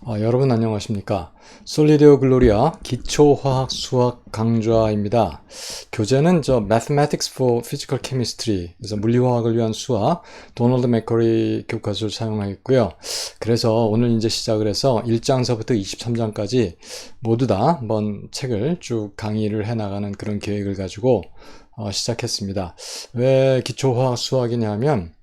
여러분 안녕하십니까? 솔리데오 글로리아 기초화학 수학 강좌입니다. 교재는 Mathematics for Physical Chemistry, 그래서 물리화학을 위한 수학, 도널드 맥커리 교과서를 사용하겠고요. 그래서 오늘 이제 시작을 해서 1장서부터 23장까지 모두 다 한번 책을 쭉 강의를 해나가는 그런 계획을 가지고 시작했습니다. 왜 기초화학 수학이냐면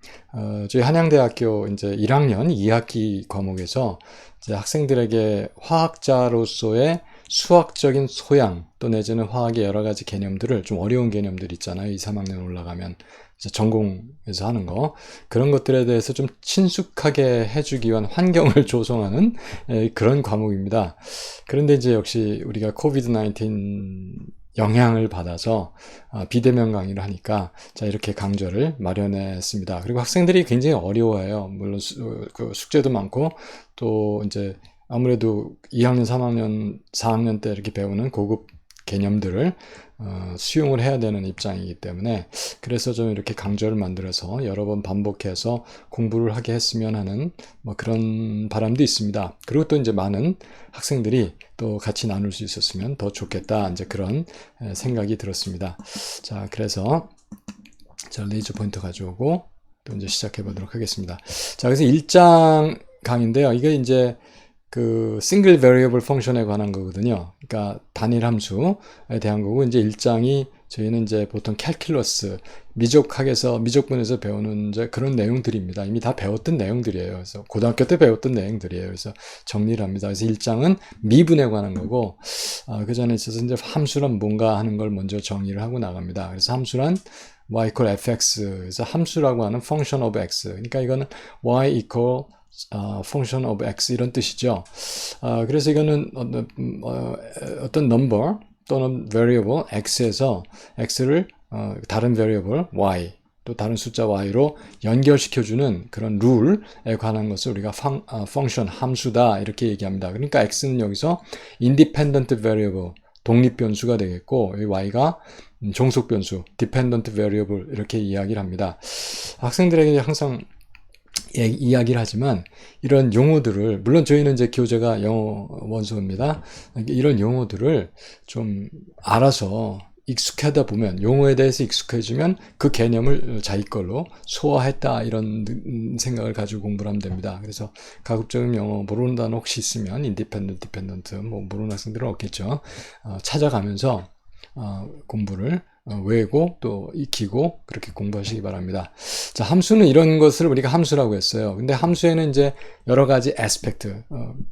저희 한양대학교 이제 1학년 2학기 과목에서 이제 학생들에게 화학자로서의 수학적인 소양 또 내지는 화학의 여러 가지 개념들을 좀 어려운 개념들 있잖아요. 2, 3학년 올라가면 이제 전공에서 하는 거 그런 것들에 대해서 좀 친숙하게 해주기 위한 환경을 조성하는 그런 과목입니다. 그런데 이제 역시 우리가 코비드 19 영향을 받아서 비대면 강의를 하니까 자 이렇게 강좌를 마련했습니다. 그리고 학생들이 굉장히 어려워해요. 물론 그 숙제도 많고 또 이제 아무래도 2학년, 3학년, 4학년 때 이렇게 배우는 고급 개념들을 수용을 해야 되는 입장이기 때문에 그래서 좀 이렇게 강좌를 만들어서 여러 번 반복해서 공부를 하게 했으면 하는 뭐 그런 바람도 있습니다. 그리고 또 이제 많은 학생들이 또 같이 나눌 수 있었으면 더 좋겠다 이제 그런 생각이 들었습니다. 자, 그래서 자 레이저 포인터 가져오고 또 이제 시작해 보도록 하겠습니다. 자, 그래서 1장 강의인데요. 이게 이제 그 싱글 베리어블 펑션에 관한 거거든요. 그러니까 단일 함수에 대한 거고 이제 1장이 저희는 이제 보통 캘큘러스 미적분에서 배우는 이제 그런 내용들입니다. 이미 다 배웠던 내용들이에요. 그래서 고등학교 때 배웠던 내용들이에요. 그래서 정리를 합니다. 그래서 1장은 미분에 관한 거고 그 전에 있어서 이제 함수란 뭔가 하는 걸 먼저 정의를 하고 나갑니다. 그래서 함수란 y equal fx 그래서 함수라고 하는 function of x 그러니까 이거는 y equal function of x 이런 뜻이죠. 그래서 이거는 어떤 number 또는 variable x에서 x를 다른 variable y 또 다른 숫자 y로 연결시켜주는 그런 룰에 관한 것을 우리가 function 함수다 이렇게 얘기합니다. 그러니까 x는 여기서 independent variable 독립 변수가 되겠고 이 y가 종속 변수 dependent variable 이렇게 이야기를 합니다. 학생들에게 항상 이야기를 하지만 이런 용어들을 물론 저희는 이제 교재가 영어 원서입니다. 이런 용어들을 좀 알아서 익숙하다 보면 용어에 대해서 익숙해지면 그 개념을 자기 걸로 소화했다 이런 생각을 가지고 공부를 하면 됩니다. 그래서 가급적이면 영어 모르는 단어 혹시 있으면 independent, dependent 뭐 모르는 학생들은 없겠죠. 찾아가면서 공부를 외우고 또 익히고 그렇게 공부하시기 바랍니다. 자, 함수는 이런 것을 우리가 함수라고 했어요. 근데 함수에는 이제 여러 가지 aspect,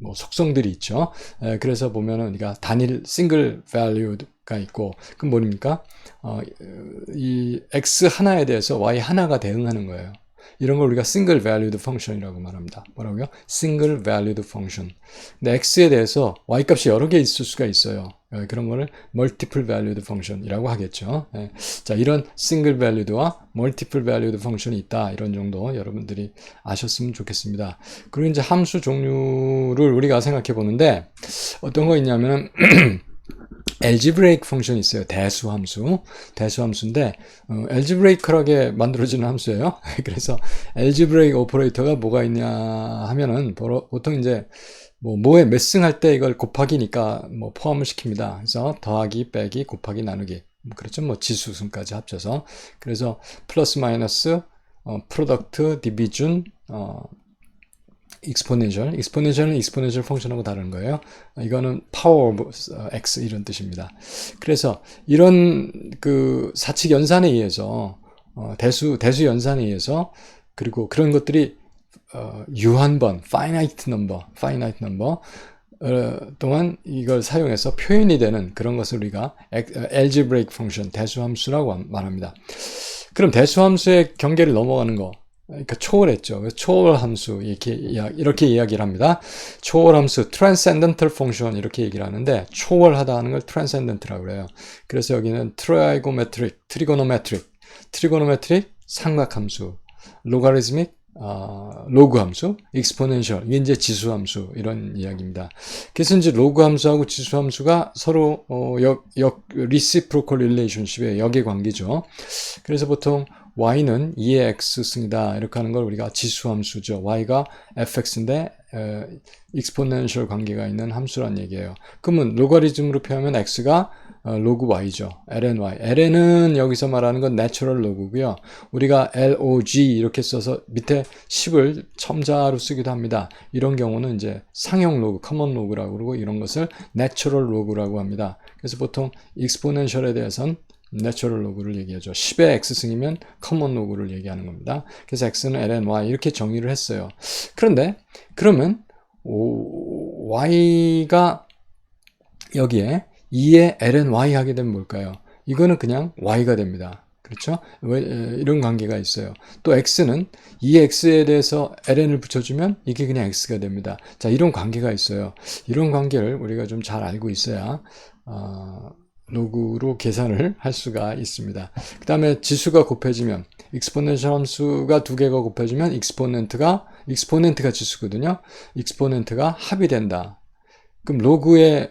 뭐 속성들이 있죠. 그래서 보면은 우리가 단일 single value가 있고, 그건 뭡니까? 이 x 하나에 대해서 y 하나가 대응하는 거예요. 이런 걸 우리가 single valued function이라고 말합니다. 뭐라고요? single valued function. 근데 x에 대해서 y 값이 여러 개 있을 수가 있어요. 그런 거를 multiple valued function이라고 하겠죠. 자, 이런 single valued와 multiple valued function이 있다. 이런 정도 여러분들이 아셨으면 좋겠습니다. 그리고 이제 함수 종류를 우리가 생각해 보는데 어떤 거 있냐면은 algebraic 펑션이 있어요. 대수함수. 대수함수인데 algebraic하게 만들어지는 함수예요. 그래서 algebraic 오퍼레이터가 뭐가 있냐 하면은 보통 이제 뭐에 몇 승 할 때 이걸 곱하기니까 뭐 포함을 시킵니다. 그래서 더하기, 빼기, 곱하기, 나누기. 그렇죠. 뭐 지수승까지 합쳐서. 그래서 플러스 마이너스 프로덕트, 디비전, 익스포넨셜은 익스포넨셜 펑션하고 다른 거예요. 이거는 파워 오브 x 이런 뜻입니다. 그래서 이런 그 사칙 연산에 의해서 대수 연산에 의해서 그리고 그런 것들이 유한번 finite number 동안 이걸 사용해서 표현이 되는 그런 것을 우리가 algebraic function 대수함수라고 말합니다. 그럼 대수함수의 경계를 넘어가는 거 그러니까 초월했죠. 초월함수 이렇게 이야기를 합니다. 초월함수 transcendental function 이렇게 얘기를 하는데 초월하다 하는 걸 transcendent라고 그래요. 그래서 여기는 trigonometric 삼각함수, logarithmic 로그 함수, exponential 이게 이제 지수 함수 이런 이야기입니다. 그래서 이제 로그 함수하고 지수 함수가 서로 reciprocal relationship의 역의 관계죠. 그래서 보통 y는 2의 x승이다. 이렇게 하는 걸 우리가 지수함수죠. y가 fx인데 exponential 관계가 있는 함수란 얘기예요. 그러면 로가리즘으로 표현하면 x가 로그 y죠. ln y. ln은 여기서 말하는 건 natural log고요. 우리가 log 이렇게 써서 밑에 10을 첨자로 쓰기도 합니다. 이런 경우는 이제 상형 로그, common log라고 그러고 이런 것을 natural log라고 합니다. 그래서 보통 exponential에 대해서는 내추럴 로그를 얘기하죠. 10의 x승이면 커먼 로그를 얘기하는 겁니다. 그래서 x는 ln y 이렇게 정의를 했어요. 그런데 그러면 y가 여기에 2의 ln y 하게 되면 뭘까요? 이거는 그냥 y가 됩니다. 그렇죠? 이런 관계가 있어요. 또 x는 2x에 대해서 ln을 붙여주면 이게 그냥 x가 됩니다. 자, 이런 관계가 있어요. 이런 관계를 우리가 좀 잘 알고 있어야 로그로 계산을 할 수가 있습니다. 그 다음에 지수가 곱해지면 익스포넨셜 함수가 두 개가 곱해지면 익스포넨트가 지수거든요. 익스포넨트가 합이 된다. 그럼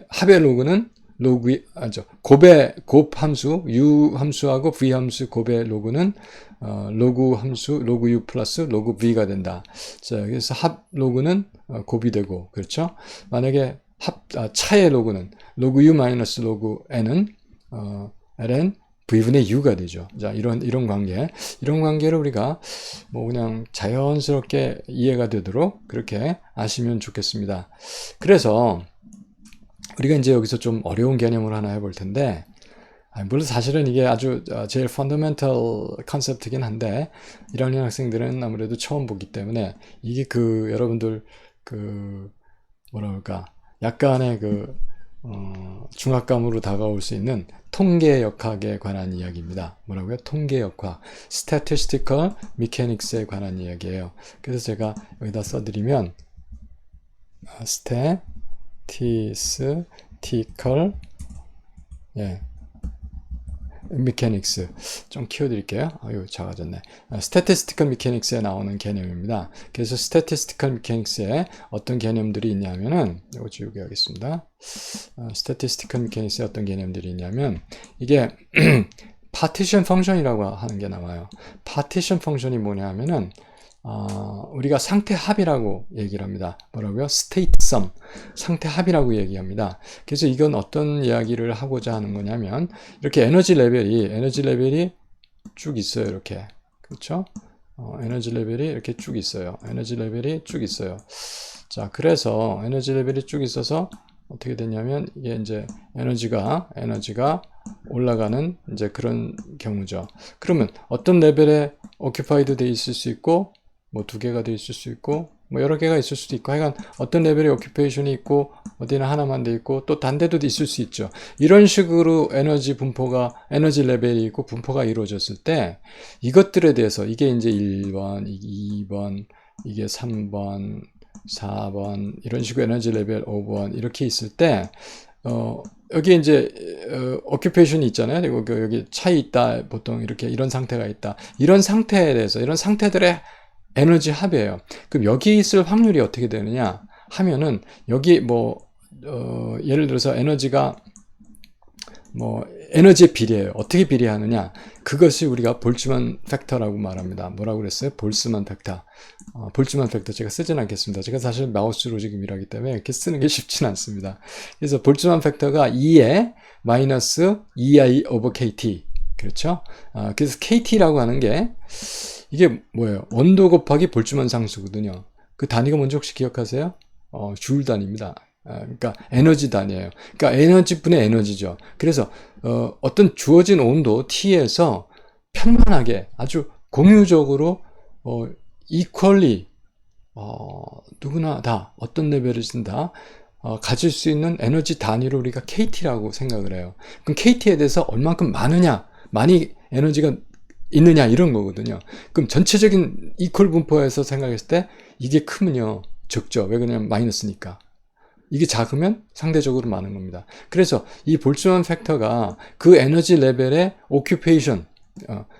합의 로그는 곱 함수 u 함수하고 v 함수 곱의 로그는 로그 함수 로그 u 플러스 로그 v가 된다. 자, 그래서 합 로그는 곱이 되고, 그렇죠? 만약에 차의 로그는 로그 u 마이너스 로그 n은 ln v분의 u가 되죠. 자, 이런 관계를 우리가 뭐 그냥 자연스럽게 이해가 되도록 그렇게 아시면 좋겠습니다. 그래서 우리가 이제 여기서 좀 어려운 개념을 하나 해볼 텐데, 물론 사실은 이게 아주 제일 펀더멘털 컨셉트긴 한데 1학년 학생들은 아무래도 처음 보기 때문에 이게 여러분들 뭐라 그럴까, 약간의 중압감으로 다가올 수 있는 통계역학에 관한 이야기입니다. 뭐라고요? 통계역학, Statistical Mechanics에 관한 이야기예요. 그래서 제가 여기다 써드리면 Statistical Mechanics 좀 키워드릴게요. 아유, 작아졌네. Statistical Mechanics에 나오는 개념입니다. 그래서 Statistical Mechanics에 어떤 개념들이 있냐면은 이거 지우개 하겠습니다. Statistical Mechanics에 어떤 개념들이 있냐면 이게 partition function이라고 하는 게 나와요. partition function이 뭐냐면은 우리가 상태 합이라고 얘기를 합니다. 뭐라고요? state sum. 상태 합이라고 얘기합니다. 그래서 이건 어떤 이야기를 하고자 하는 거냐면, 이렇게 에너지 레벨이 쭉 있어요. 이렇게. 그렇죠? 에너지 레벨이 이렇게 쭉 있어요. 자, 그래서 에너지 레벨이 쭉 있어서 어떻게 되냐면, 이게 이제 에너지가 올라가는 이제 그런 경우죠. 그러면 어떤 레벨에 occupied 돼 있을 수 있고, 뭐 두 개가 돼 있을 수 있고, 뭐 여러 개가 있을 수도 있고, 하여간 어떤 레벨의 occupation이 있고, 어디나 하나만 돼 있고, 또 단 데도 있을 수 있죠. 이런 식으로 에너지 레벨이 있고 분포가 이루어졌을 때, 이것들에 대해서, 이게 이제 1번, 2번, 이게 3번, 4번, 이런 식으로 에너지 레벨 5번, 이렇게 있을 때, 여기 이제 occupation이 있잖아요. 그리고 여기 차이 있다. 보통 이렇게 이런 상태가 있다. 이런 상태에 대해서, 이런 상태들의 에너지 합이에요. 그럼 여기 있을 확률이 어떻게 되느냐 하면은, 여기 예를 들어서 에너지가 에너지의 비례예요. 어떻게 비례하느냐? 그것이 우리가 볼츠만 팩터라고 말합니다. 뭐라고 그랬어요? 볼츠만 팩터. 볼츠만 팩터 제가 쓰진 않겠습니다. 제가 사실 마우스로 지금 일하기 때문에 이렇게 쓰는 게 쉽진 않습니다. 그래서 볼츠만 팩터가 2에 마이너스 2i over kt. 그렇죠? 그래서 kt라고 하는 게 이게 뭐예요? 온도 곱하기 볼츠만 상수거든요. 그 단위가 뭔지 혹시 기억하세요? 줄 단위입니다. 그러니까 에너지 단위예요. 그러니까 에너지분의 에너지죠. 그래서 어떤 주어진 온도 T에서 편만하게 아주 공유적으로 equally 누구나 다 어떤 레벨이든 다 가질 수 있는 에너지 단위를 우리가 KT라고 생각을 해요. 그럼 KT에 대해서 얼만큼 많이 에너지가 있느냐 이런 거거든요. 그럼 전체적인 이퀄 분포에서 생각했을 때 이게 크면요 적죠. 왜 그러냐면 마이너스니까. 이게 작으면 상대적으로 많은 겁니다. 그래서 이 볼츠만 팩터가 그 에너지 레벨의 오큐페이션,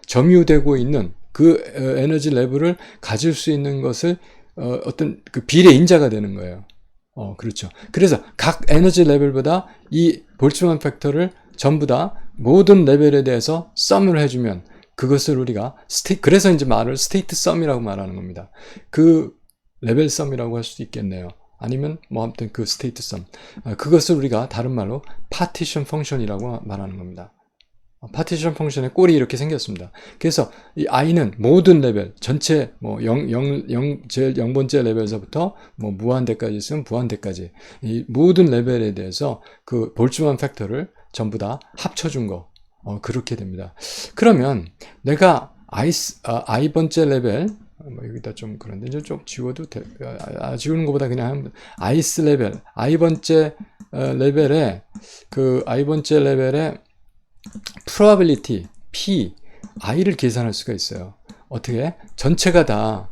점유되고 있는 그 에너지 레벨을 가질 수 있는 것을 어떤 그 비례인자가 되는 거예요. 그렇죠. 그래서 각 에너지 레벨보다 이 볼츠만 팩터를 전부 다 모든 레벨에 대해서 썸을 해주면 그것을 우리가 그래서 이제 말을 스테이트 썸이라고 말하는 겁니다. 그 레벨 썸이라고 할 수도 있겠네요. 아니면 뭐 아무튼 그 스테이트 썸. 그것을 우리가 다른 말로 파티션 펑션이라고 말하는 겁니다. 파티션 펑션의 꼴이 이렇게 생겼습니다. 그래서 이 i는 모든 레벨, 전체 뭐 제일 0번째 레벨에서부터 뭐 무한대까지 있으면 무한대까지 이 모든 레벨에 대해서 그 볼츠만 팩터를 전부 다 합쳐준 거. 그렇게 됩니다. 그러면 내가 i번째 레벨, 뭐 여기다 좀 그런데 이제 좀 지워도 지우는 것보다 그냥 i스 레벨, i번째 레벨에 그 i번째 레벨에 probability p i를 계산할 수가 있어요. 어떻게? 전체가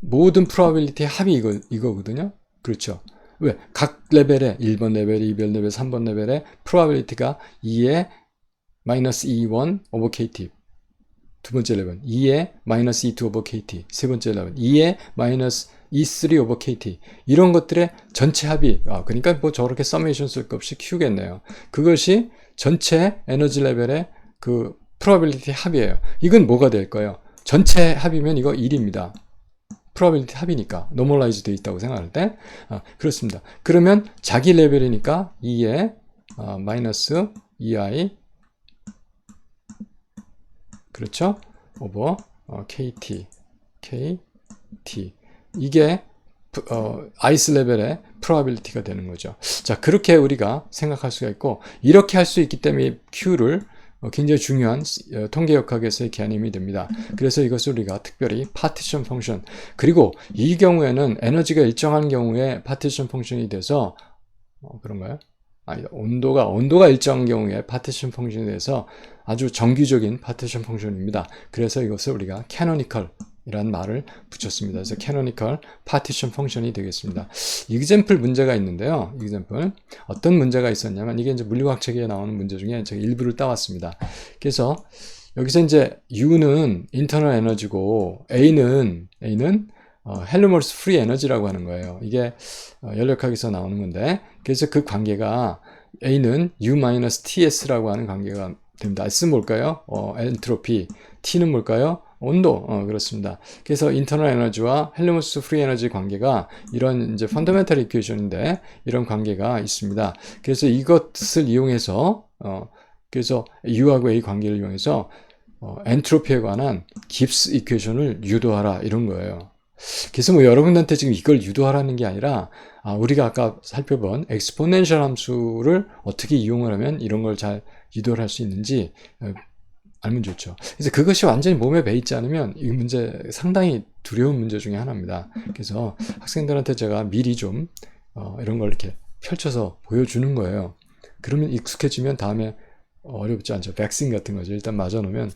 모든 probability 합이 이거거든요. 그렇죠? 왜? 각 레벨에 1번 레벨, 2번 레벨, 3번 레벨에 probability가 2에 마이너스 2, 1 over kt. 두 번째 레벨 2에 마이너스 2, 2 over kt. 세 번째 레벨 2에 마이너스 E3 over KT 이런 것들의 전체 합이 그러니까 뭐 저렇게 서메이션 쓸 것 없이 Q겠네요. 그것이 전체 에너지 레벨의 그 probability 합이에요. 이건 뭐가 될까요? 전체 합이면 이거 1입니다. probability 합이니까 normalize 되어 있다고 생각할 때 그렇습니다. 그러면 자기 레벨이니까 2에 마이너스 2i 그렇죠? over KT 이게 아이스 레벨의 probability가 되는 거죠. 자, 그렇게 우리가 생각할 수가 있고 이렇게 할 수 있기 때문에 Q를 굉장히 중요한 통계역학에서의 개념이 됩니다. 그래서 이것을 우리가 특별히 파티션 펑션 그리고 이 경우에는 에너지가 일정한 경우에 파티션 펑션이 돼서 그런가요? 아니다. 온도가 일정한 경우에 파티션 펑션이 돼서 아주 정규적인 파티션 펑션입니다. 그래서 이것을 우리가 캐노니컬 이라는 말을 붙였습니다. 그래서 canonical partition function이 되겠습니다. example 문제가 있는데요. example 어떤 문제가 있었냐면 이게 이제 물리화학 책에 나오는 문제 중에 제가 일부를 따왔습니다. 그래서 여기서 이제 U는 internal 에너지고 A는 헬름홀츠 프리 에너지라고 하는 거예요. 이게 연력학에서 나오는 건데 그래서 그 관계가 A는 U-TS라고 하는 관계가 됩니다. S는 뭘까요? 엔트로피. T는 뭘까요? 온도, 그렇습니다. 그래서 인터널 에너지와 헬름홀츠 프리 에너지 관계가 이런 이제 펀더멘털 이퀘이션인데 이런 관계가 있습니다. 그래서 이것을 이용해서 그래서 U하고 A 관계를 이용해서 엔트로피에 관한 깁스 이퀘이션을 유도하라 이런 거예요. 그래서 뭐 여러분한테 지금 이걸 유도하라는 게 아니라 우리가 아까 살펴본 엑스포넨셜 함수를 어떻게 이용을 하면 이런 걸 잘 유도를 할 수 있는지 알면 좋죠. 그래서 그것이 완전히 몸에 배있지 않으면 이 문제 상당히 두려운 문제 중에 하나입니다. 그래서 학생들한테 제가 미리 좀 이런 걸 이렇게 펼쳐서 보여주는 거예요. 그러면 익숙해지면 다음에 어렵지 않죠. 백신 같은 거죠. 일단 맞아놓으면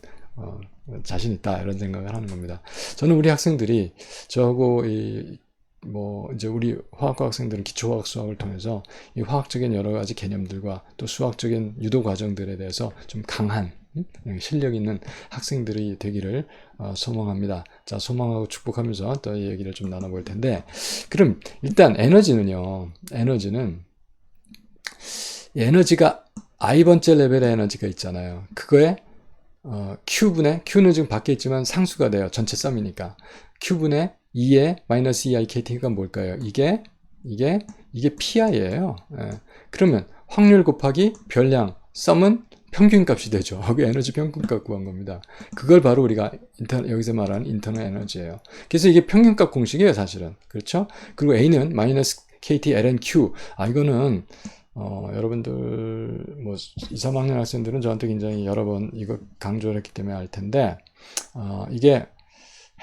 자신 있다 이런 생각을 하는 겁니다. 저는 우리 학생들이 저하고 뭐 이제 우리 화학과 학생들은 기초화학 수학을 통해서 이 화학적인 여러 가지 개념들과 또 수학적인 유도 과정들에 대해서 좀 강한 실력 있는 학생들이 되기를 소망합니다. 자, 소망하고 축복하면서 또 이 얘기를 좀 나눠볼 텐데, 그럼 일단 에너지는요. 에너지가 i번째 레벨의 에너지가 있잖아요. 그거에 Q는 지금 밖에 있지만 상수가 돼요. 전체 썸이니까. Q분의 2의 마이너스 2i kt가 뭘까요? 이게 PI예요. 예. 그러면 확률 곱하기 별량 썸은 평균값이 되죠. 그 에너지 평균값 구한 겁니다. 그걸 바로 우리가 여기서 말하는 인터널 에너지예요. 그래서 이게 평균값 공식이에요, 사실은. 그렇죠? 그리고 A는 마이너스 KT ln Q. 이거는 여러분들 뭐 2, 3학년 학생들은 저한테 굉장히 여러 번 이거 강조를 했기 때문에 알 텐데 이게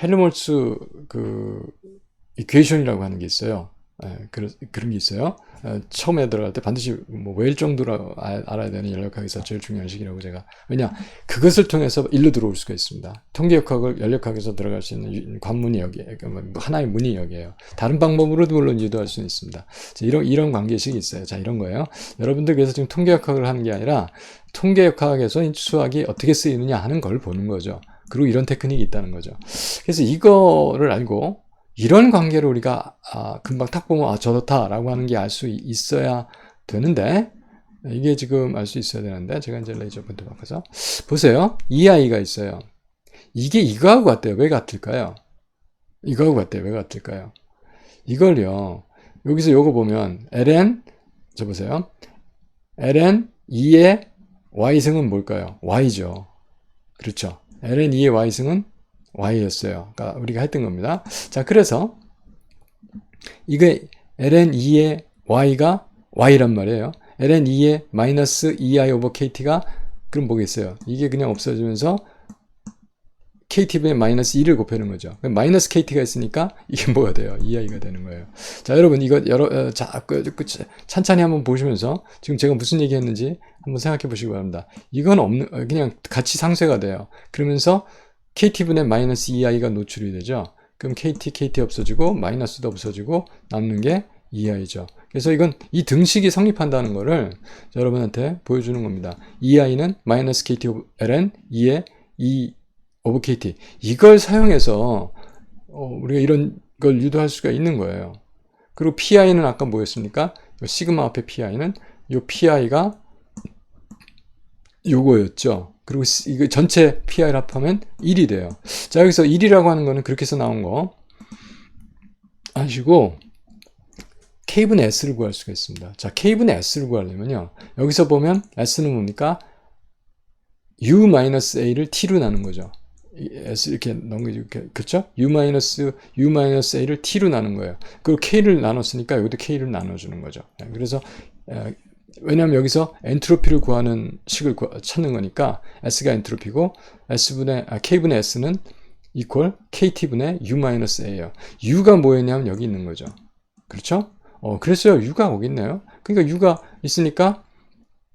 헬름홀츠 그 이퀘이션이라고 하는 게 있어요. 그런 게 있어요. 처음에 들어갈 때 반드시 뭐 외일 정도로 알아야 되는 연력학에서 제일 중요한 식이라고 제가. 왜냐, 그것을 통해서 일로 들어올 수가 있습니다. 통계역학을 연력학에서 들어갈 수 있는 관문이 여기에, 하나의 문이 여기에요. 다른 방법으로도 물론 유도할 수는 있습니다. 이런 관계식이 있어요. 자, 이런 거예요. 여러분들 그래서 지금 통계역학을 하는 게 아니라 통계역학에서 수학이 어떻게 쓰이느냐 하는 걸 보는 거죠. 그리고 이런 테크닉이 있다는 거죠. 그래서 이거를 알고 이런 관계를 우리가 금방 탁 보면 저렇다라고 하는 게 알 수 있어야 되는데 이게 지금 알 수 있어야 되는데 제가 이제 레이저 폰트 바꿔서 보세요. EI가 있어요. 이게 이거하고 같대요. 왜 같을까요? 이거하고 같대요. 왜 같을까요? 이걸요. 여기서 요거 보면 ln 저 보세요. ln 2의 y승은 뭘까요? y죠. 그렇죠. ln 2의 y승은 y였어요. 그러니까 우리가 했던 겁니다. 자, 그래서 이게 ln 2의 y가 y란 말이에요. ln 2의 마이너스 2i 오버 kt가 그럼 뭐겠어요? 이게 그냥 없어지면서 kt분의 마이너스 2를 곱하는 거죠. 마이너스 kt가 있으니까 이게 뭐가 돼요? 2i가 되는 거예요. 자, 여러분 이거 찬찬히 한번 보시면서 지금 제가 무슨 얘기 했는지 한번 생각해 보시기 바랍니다. 이건 없는 그냥 같이 상쇄가 돼요. 그러면서 kt분의 마이너스 2i가 노출이 되죠. 그럼 kt 없어지고 마이너스도 없어지고 남는 게 2i죠. 그래서 이건 이 등식이 성립한다는 거를 여러분한테 보여주는 겁니다. 2i는 마이너스 kt ln 2의 2 오버 kt 이걸 사용해서 우리가 이런 걸 유도할 수가 있는 거예요. 그리고 pi는 아까 뭐였습니까? 시그마 앞에 pi는 이 pi가 요거였죠. 그리고 이거 전체 pi를 합하면 1이 돼요. 자, 여기서 1이라고 하는 거는 그렇게 해서 나온 거 아시고 k분의 s를 구할 수가 있습니다. 자, k분의 s를 구하려면요. 여기서 보면 s는 뭡니까? u-a를 t로 나눈 거죠. s 이렇게 넣은 거죠. 그렇죠? u-a를 t로 나눈 거예요. 그리고 k를 나눴으니까 여기도 k를 나눠주는 거죠. 그래서 왜냐하면 여기서 엔트로피를 구하는 식을 찾는 거니까 s가 엔트로피고 k분의 s는 equal kt분의 u-a예요. u가 뭐였냐면 여기 있는 거죠. 그렇죠? 그랬어요. u가 거기 있네요. 그러니까 u가 있으니까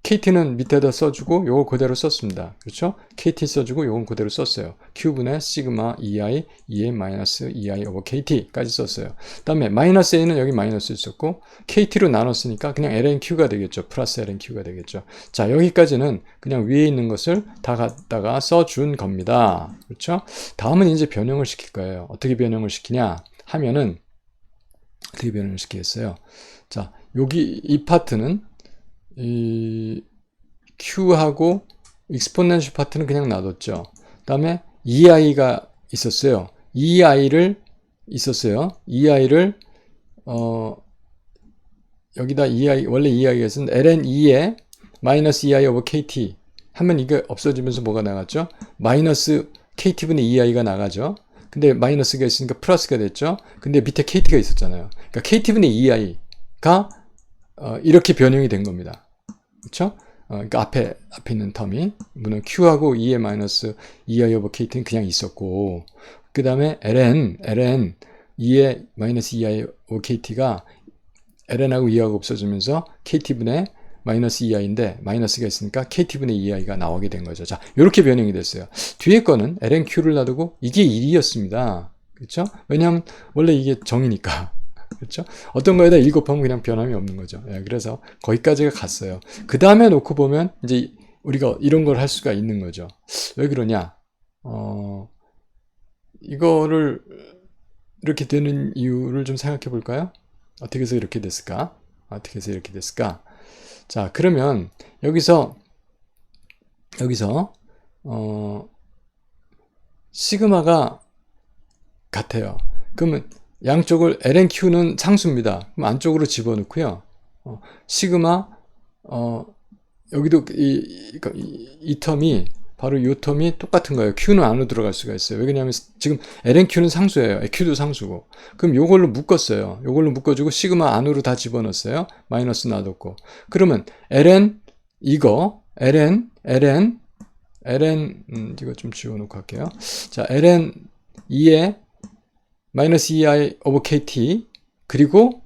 kt는 밑에다 써주고 요거 그대로 썼습니다. 그렇죠? kt 써주고 요건 그대로 썼어요. q분의 시그마 2i 2의 마이너스 2i 오버 kt까지 썼어요. 그 다음에 마이너스 a는 여기 마이너스 있었고 kt로 나눴으니까 그냥 lnq가 되겠죠. 플러스 lnq가 되겠죠. 자, 여기까지는 그냥 위에 있는 것을 다 갖다가 써준 겁니다. 그렇죠? 다음은 이제 변형을 시킬 거예요. 어떻게 변형을 시키냐 하면은 어떻게 변형을 시키겠어요? 자, 여기 이 파트는 이 q하고 익스포넨셜 파트는 그냥 놔뒀죠. 그 다음에 ei가 있었어요. ei를 여기다 ei 원래 ei가 있었는데 ln 2에 마이너스 2i 오버 kt 하면 이게 없어지면서 뭐가 나갔죠? 마이너스 kt분의 2i가 나가죠. 근데 마이너스가 있으니까 플러스가 됐죠. 근데 밑에 kt가 있었잖아요. 그러니까 kt분의 2i가 이렇게 변형이 된 겁니다. 그렇죠? 그러니까 앞에 있는 텀이 물론 q하고 2의 마이너스 2i 오버 kt는 그냥 있었고 그 다음에 ln 2의 마이너스 2i 오버 kt가 ln하고 2하고 없어지면서 kt분의 마이너스 2i인데 마이너스가 있으니까 kt분의 2i가 나오게 된 거죠. 자, 이렇게 변형이 됐어요. 뒤에 거는 lnq를 놔두고 이게 1이었습니다. 그렇죠? 왜냐하면 원래 이게 정이니까. 그렇죠? 어떤 거에다 1 곱하면 그냥 변함이 없는 거죠. 예, 그래서 거기까지가 갔어요. 그 다음에 놓고 보면 이제 우리가 이런 걸 할 수가 있는 거죠. 왜 그러냐? 이거를 이렇게 되는 이유를 좀 생각해 볼까요? 어떻게 해서 이렇게 됐을까? 자, 그러면 여기서 시그마가 같아요. 그러면 양쪽을 lnq는 상수입니다. 그럼 안쪽으로 집어넣고요. 시그마 여기도 이 텀이 바로 이 텀이 똑같은 거예요. q는 안으로 들어갈 수가 있어요. 왜냐하면 지금 lnq는 상수예요. q도 상수고. 그럼 요걸로 묶었어요. 요걸로 묶어주고 시그마 안으로 다 집어넣었어요. 마이너스 놔뒀고. 그러면 ln 이거 ln 이거 좀 지워놓고 할게요. 자, ln 2에 마이너스 2i 오버 kt 그리고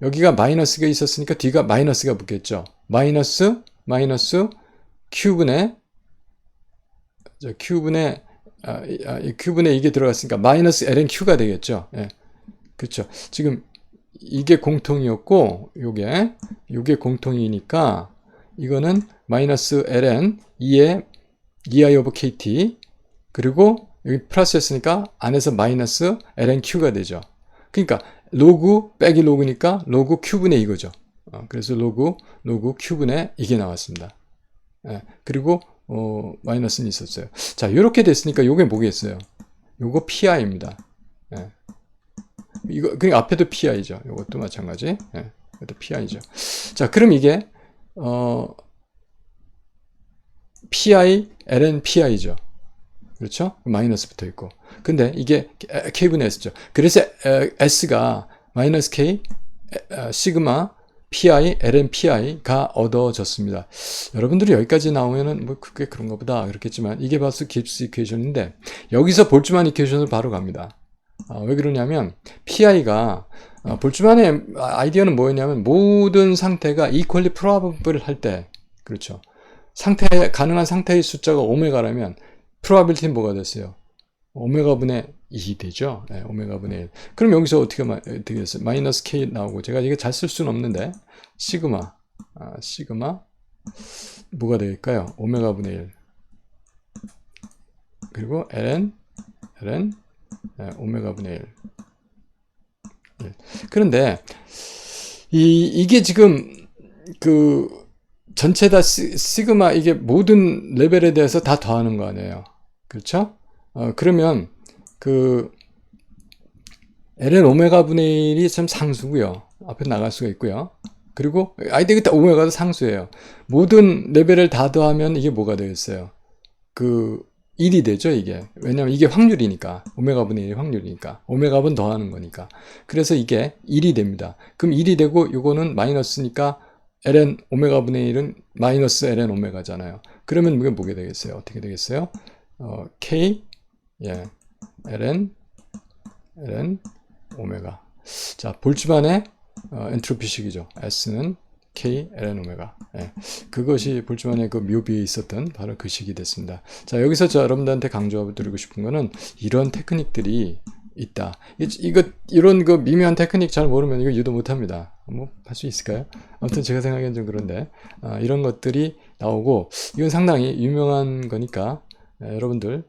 여기가 마이너스가 있었으니까 뒤가 마이너스가 붙겠죠. 마이너스 q분의 이게 들어갔으니까 마이너스 lnq가 되겠죠. 예. 그렇죠. 지금 이게 공통이었고 요게 공통이니까 이거는 마이너스 ln 2의 2i 오버 kt 그리고 여기 플러스 했으니까 안에서 마이너스 lnq가 되죠. 그러니까 로그 빼기 로그니까 로그 q분의 이거죠. 그래서 로그 Q분의 이게 나왔습니다. 예, 그리고 마이너스는 있었어요. 자, 이렇게 됐으니까 요게 뭐겠어요? 요거 PI입니다. 예. 이거 그냥 앞에도 PI죠. 요것도 마찬가지. 예, 이것도 PI죠. 자, 그럼 이게 PI, ln PI죠. 그렇죠? 마이너스 붙어 있고. 근데 이게 K분의 S죠. 그래서 S가 마이너스 K, 시그마, PI, ln PI가 얻어졌습니다. 여러분들이 여기까지 나오면은 뭐 그게 그런가 보다 그렇겠지만 이게 바로 깁스 이퀘이션인데 여기서 볼츠만 이퀘이션을 바로 갑니다. 왜 그러냐면 PI가 볼츠만의 아이디어는 뭐였냐면 모든 상태가 equally probable 할 때 그렇죠. 가능한 상태의 숫자가 오메가라면 probability는 뭐가 됐어요? 오메가분의 2 되죠. 네, 오메가분의 1. 그럼 여기서 어떻게 됐어요? 마이너스 K 나오고 제가 이게 잘 쓸 수는 없는데 시그마 뭐가 될까요? 오메가분의 1 그리고 ln 네, 오메가분의 1. 그런데 이게 지금 전체 다 시그마 이게 모든 레벨에 대해서 다 더하는 거 아니에요. 그렇죠? 그러면 ln 오메가 분의 1이 참 상수고요. 앞에 나갈 수가 있고요. 그리고 아이디가 오메가도 상수예요. 모든 레벨을 다 더하면 이게 뭐가 되겠어요? 1이 되죠, 이게. 왜냐면 이게 확률이니까. 오메가 분의 1이 확률이니까. 오메가 분 더하는 거니까. 그래서 이게 1이 됩니다. 그럼 1이 되고 요거는 마이너스니까 ln 오메가 분의 1은 마이너스 ln 오메가잖아요. 그러면 이게 뭐게 되겠어요? 어떻게 되겠어요? K ln 오메가. 자, 볼츠만의 엔트로피식이죠. S는 K ln 오메가. 예. 그것이 볼츠만의 그 묘비에 있었던 바로 그 식이 됐습니다. 자, 여기서 여러분들한테 강조드리고 싶은 거는 이런 테크닉들이 있다. 이런 그 미묘한 테크닉 잘 모르면 이거 유도 못 합니다. 뭐 할 수 있을까요? 아무튼 제가 생각엔 좀 그런데 이런 것들이 나오고 이건 상당히 유명한 거니까 여러분들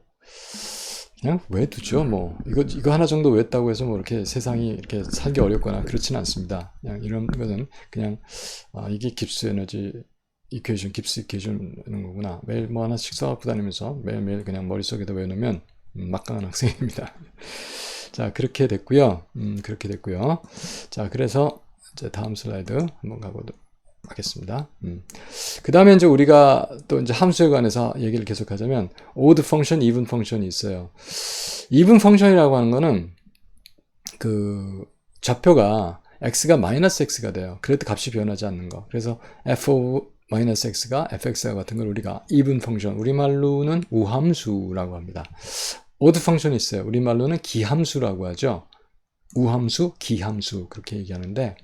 그냥 외두죠. 뭐 이거 하나 정도 외웠다고 해서 뭐 이렇게 세상이 이렇게 살기 어렵거나 그렇지는 않습니다. 그냥 이런 거는 그냥 이게 깁스 에너지 이퀘이션, 깁스 이퀘이션인 거구나. 매일 뭐 하나씩 써갖고 다니면서 매일매일 그냥 머릿속에다 외우면 막강한 학생입니다. 자, 그렇게 됐고요. 자, 그래서 이제 다음 슬라이드 한번 가보도록 하겠습니다. 그 다음에 이제 우리가 또 이제 함수에 관해서 얘기를 계속하자면 odd function, even function이 있어요. even function이라고 하는 거는 좌표가 x가 마이너스 x가 돼요. 그래도 값이 변하지 않는 거. 그래서 f of 마이너스 x가 fx와 같은 걸 우리가 even function, 우리말로는 우함수라고 합니다. odd function이 있어요. 우리말로는 기함수라고 하죠. 우함수, 기함수 그렇게 얘기하는데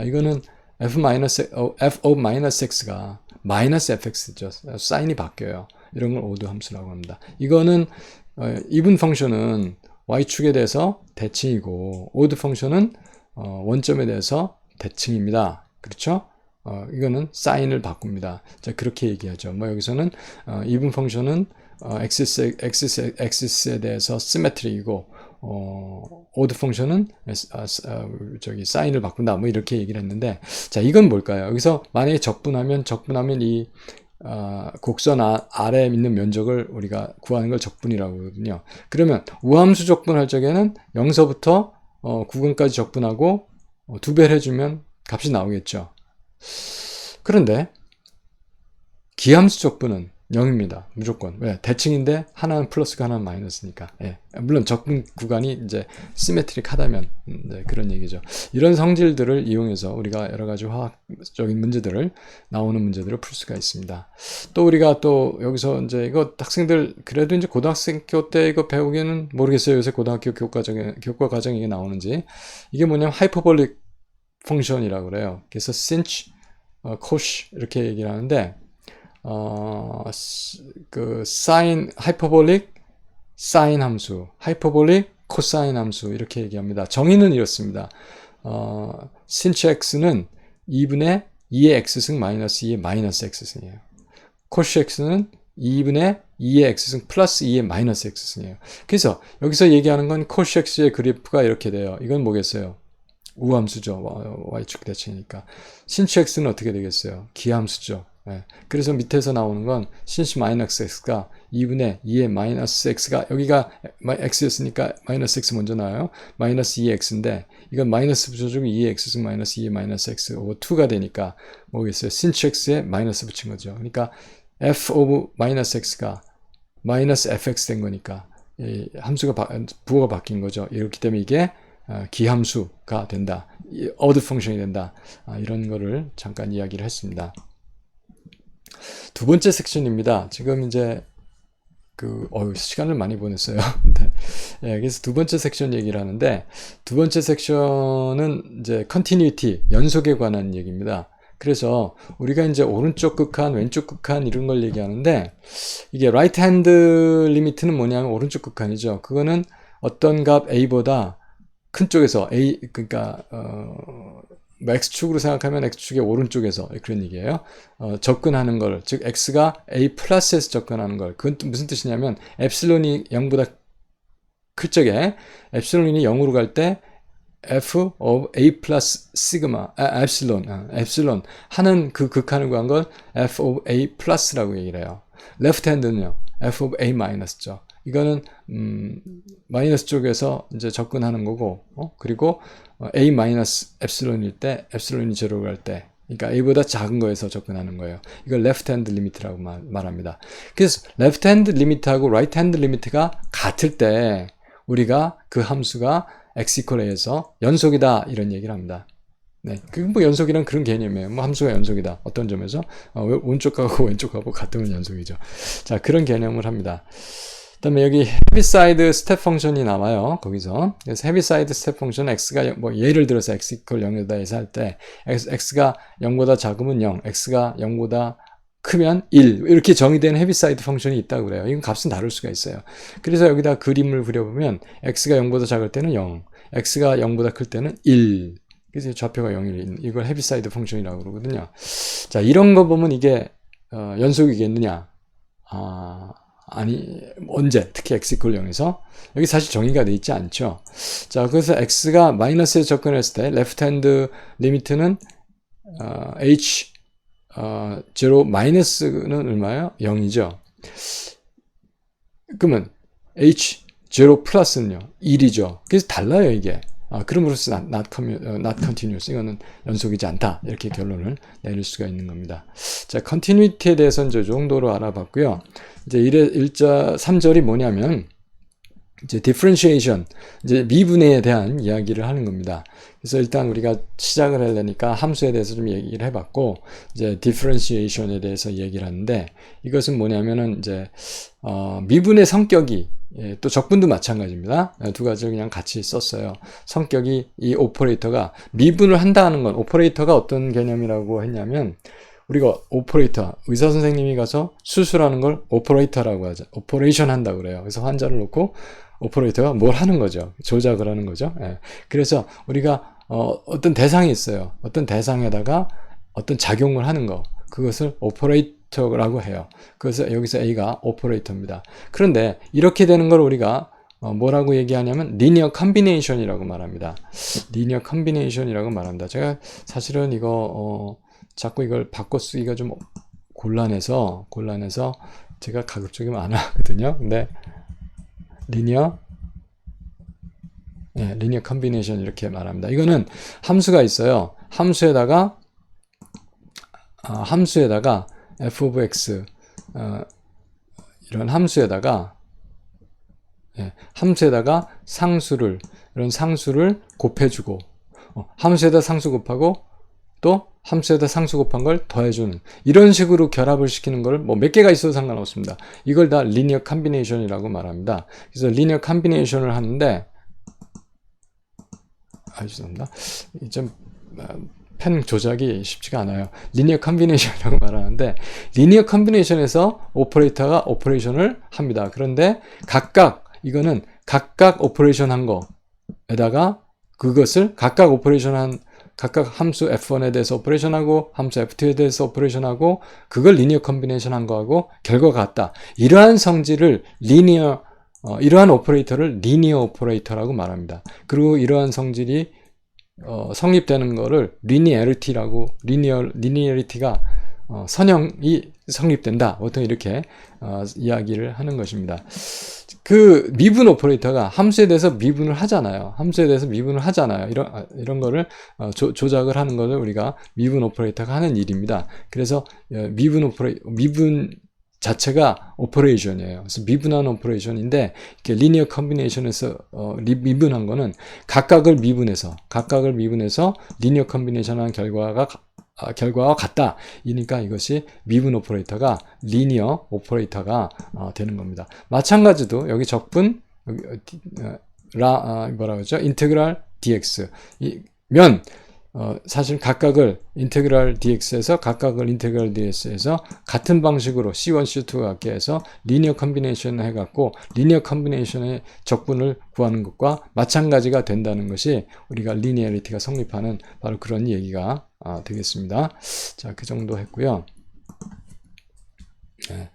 이거는 f of 마이너스 x가 마이너스 fx죠. 사인이 바뀌어요. 이런 걸 odd 함수라고 합니다. 이거는 even 펑션은 y축에 대해서 대칭이고 odd 펑션은 원점에 대해서 대칭입니다. 그렇죠? 이거는 사인을 바꿉니다. 자, 그렇게 얘기하죠. 뭐 여기서는 even 펑션은 엑시스에 대해서 시메트리이고 odd 펑션은 사인을 바꾼다. 뭐 이렇게 얘기를 했는데, 자, 이건 뭘까요? 여기서 만약에 적분하면 이 곡선 아래에 있는 면적을 우리가 구하는 걸 적분이라고 하거든요. 그러면 우함수 적분할 적에는 0서부터 9근까지 적분하고 2배를 해주면 값이 나오겠죠. 그런데 기함수 적분은 0입니다. 무조건. 왜? 대칭인데 하나는 플러스가 하나는 마이너스니까. 예. 물론 적분 구간이 이제 시메트릭하다면 그런 얘기죠. 이런 성질들을 이용해서 우리가 여러 가지 화학적인 문제들을 나오는 문제들을 풀 수가 있습니다. 또 우리가 또 여기서 이제 이거 학생들 그래도 이제 고등학교 때 이거 배우기는 모르겠어요. 요새 고등학교 교과 과정에 이게 나오는지. 이게 뭐냐면 하이퍼볼릭 펑션이라고 그래요. 그래서 sinh, cos 이렇게 얘기를 하는데 하이퍼볼릭 사인 함수, 하이퍼볼릭 코사인 함수 이렇게 얘기합니다. 정의는 이렇습니다. sinh x는 2분의 2의 x승 마이너스 2의 마이너스 x승이에요. cos x는 2분의 2의 x승 플러스 2의 마이너스 x승이에요. 그래서 여기서 얘기하는 건 cos x의 그래프가 이렇게 돼요. 이건 뭐겠어요? 우함수죠. y축 대칭이니까. 신치 x는 어떻게 되겠어요? 기함수죠. 예. 그래서 밑에서 나오는 건 신치 마이너스 x가 2분의 2의 마이너스 x가 여기가 x였으니까 마이너스 x 먼저 나와요. 마이너스 2x인데 이건 마이너스 붙여주고 2의 x승 마이너스 2의 마이너스 x 오버 2가 되니까 뭐겠어요? 신치 x에 마이너스 붙인 거죠. 그러니까 f 오브 마이너스 x가 마이너스 fx 된 거니까 이 함수가 부호가 바뀐 거죠. 이렇기 때문에 이게 기함수가 된다. 어드 펑션이 된다. 이런 거를 잠깐 이야기를 했습니다. 두 번째 섹션입니다. 지금 이제 시간을 많이 보냈어요. 네. 예, 그래서 두 번째 섹션 얘기를 하는데, 두 번째 섹션은 이제 continuity, 연속에 관한 얘기입니다. 그래서 우리가 이제 오른쪽 극한, 왼쪽 극한 이런 걸 얘기하는데, 이게 right hand limit는 뭐냐면 오른쪽 극한이죠. 그거는 어떤 값 a보다 큰 쪽에서 그러니까 뭐 x축으로 생각하면 x축의 오른쪽에서 그런 얘기예요. 접근하는 걸, 즉 x가 a 플러스에서 접근하는 걸. 그건 또 무슨 뜻이냐면 엡실론이 0보다 클 적에 엡실론이 0으로 갈 때 f of a 플러스 시그마 엡실론 하는 그 극한을 구한 걸 f of a 플러스라고 얘기를 해요. 레프트 핸드는요 f of a 마이너스죠. 이거는 마이너스 쪽에서 이제 접근하는 거고, 그리고 a 마이너스 엡실론일 때, 엡실론이 제로로 갈 때, 그러니까 a보다 작은 거에서 접근하는 거예요. 이걸 레프트 핸드 리미트라고 말합니다. 그래서 레프트 핸드 리미트하고 라이트 핸드 리미트가 같을 때 우리가 그 함수가 x equal a에서 연속이다 이런 얘기를 합니다. 네, 뭐 연속이란 그런 개념이에요. 뭐 함수가 연속이다. 어떤 점에서 오른쪽하고 왼쪽하고 같으면 연속이죠. 자, 그런 개념을 합니다. 그다음에 여기 헤비사이드 스텝 펑션이 나와요. 거기서. 그래서 헤비사이드 스텝 펑션 x가 뭐 예를 들어서 x equal 0에다 해서 할 때 x가 0보다 작으면 0, x가 0보다 크면 1 이렇게 정의된 헤비사이드 펑션이 있다고 그래요. 이건 값은 다를 수가 있어요. 그래서 여기다 그림을 그려보면 x가 0보다 작을 때는 0, x가 0보다 클 때는 1. 그래서 좌표가 0이 이걸 헤비사이드 펑션이라고 그러거든요. 자, 이런 거 보면 이게 연속이겠느냐? 아니, 언제? 특히 x equal 0에서 여기 사실 정의가 돼 있지 않죠. 자, 그래서 x가 마이너스에 접근했을 때 레프트 핸드 리미트는 h 0 마이너스는 얼마예요? 0이죠. 그러면 h 0 플러스는요 1이죠. 그래서 달라요 이게. 그럼으로써 not continuous 이거는 연속이지 않다 이렇게 결론을 내릴 수가 있는 겁니다. 자, continuity에 대해서는 저 정도로 알아봤고요. 이제 1자 3절이 뭐냐면 이제 differentiation, 이제 미분에 대한 이야기를 하는 겁니다. 그래서 일단 우리가 시작을 하려니까 함수에 대해서 좀 얘기를 해봤고, 이제 differentiation에 대해서 얘기를 하는데, 이것은 뭐냐면은 이제 미분의 성격이 또 적분도 마찬가지입니다. 두 가지를 그냥 같이 썼어요. 성격이 이 오퍼레이터가 미분을 한다는 건 오퍼레이터가 어떤 개념이라고 했냐면 우리가 오퍼레이터, 의사 선생님이 가서 수술하는 걸 오퍼레이터라고 하죠. 오퍼레이션 한다고 그래요. 그래서 환자를 놓고 오퍼레이터가 뭘 하는 거죠. 조작을 하는 거죠. 예. 그래서 우리가 어떤 대상이 있어요. 어떤 대상에다가 어떤 작용을 하는 거. 그것을 오퍼레이터라고 해요. 그래서 여기서 A가 오퍼레이터입니다. 그런데 이렇게 되는 걸 우리가 뭐라고 얘기하냐면 리니어 컴비네이션이라고 말합니다. 리니어 컴비네이션이라고 말합니다. 제가 사실은 이거 자꾸 이걸 바꿔 쓰기가 좀 곤란해서 제가 가급적이면 안 하거든요. 근데 리니어 컴비네이션 이렇게 말합니다. 이거는 함수가 있어요. 함수에다가 f of x 이런 함수에다가 이런 상수를 곱해주고 함수에다 상수 곱하고 또 함수에다 상수 곱한 걸 더해주는 이런 식으로 결합을 시키는 걸 뭐 몇 개가 있어도 상관없습니다. 이걸 다 리니어 컴비네이션이라고 말합니다. 그래서 리니어 컴비네이션을 하는데 죄송합니다. 펜 조작이 쉽지가 않아요. 리니어 컴비네이션이라고 말하는데 리니어 컴비네이션에서 오퍼레이터가 오퍼레이션을 합니다. 그런데 이거는 각각 오퍼레이션 한 거에다가 그것을 각각 함수 f1에 대해서 오퍼레이션하고 함수 f2에 대해서 오퍼레이션하고 그걸 리니어 컴비네이션 한 거하고 결과가 같다. 이러한 성질을 이러한 오퍼레이터를 리니어 오퍼레이터라고 말합니다. 그리고 이러한 성질이 성립되는 거를 리니어리티가 선형이 성립된다. 보통 이렇게 이야기를 하는 것입니다. 그 미분 오퍼레이터가 함수에 대해서 미분을 하잖아요. 이런 거를 조작을 하는 것을 우리가 미분 오퍼레이터가 하는 일입니다. 그래서 미분 자체가 오퍼레이션이에요. 그래서 미분하는 오퍼레이션인데, 이렇게 리니어 컨비네이션에서 미분한 거는 각각을 미분해서 리니어 컨비네이션한 결과가 같다. 이니까 이것이 미분 오퍼레이터가 리니어 오퍼레이터가 되는 겁니다. 마찬가지도 여기 적분 뭐라 그러죠? 인테그랄 dx 사실 각각을 인테그랄 dx에서 같은 방식으로 C1, C2가 같게 해서 리니어 컨비네이션 해갖고 리니어 컨비네이션의 적분을 구하는 것과 마찬가지가 된다는 것이 우리가 리니어리티가 성립하는 바로 그런 얘기가 되겠습니다. 자, 그 정도 했고요. 네.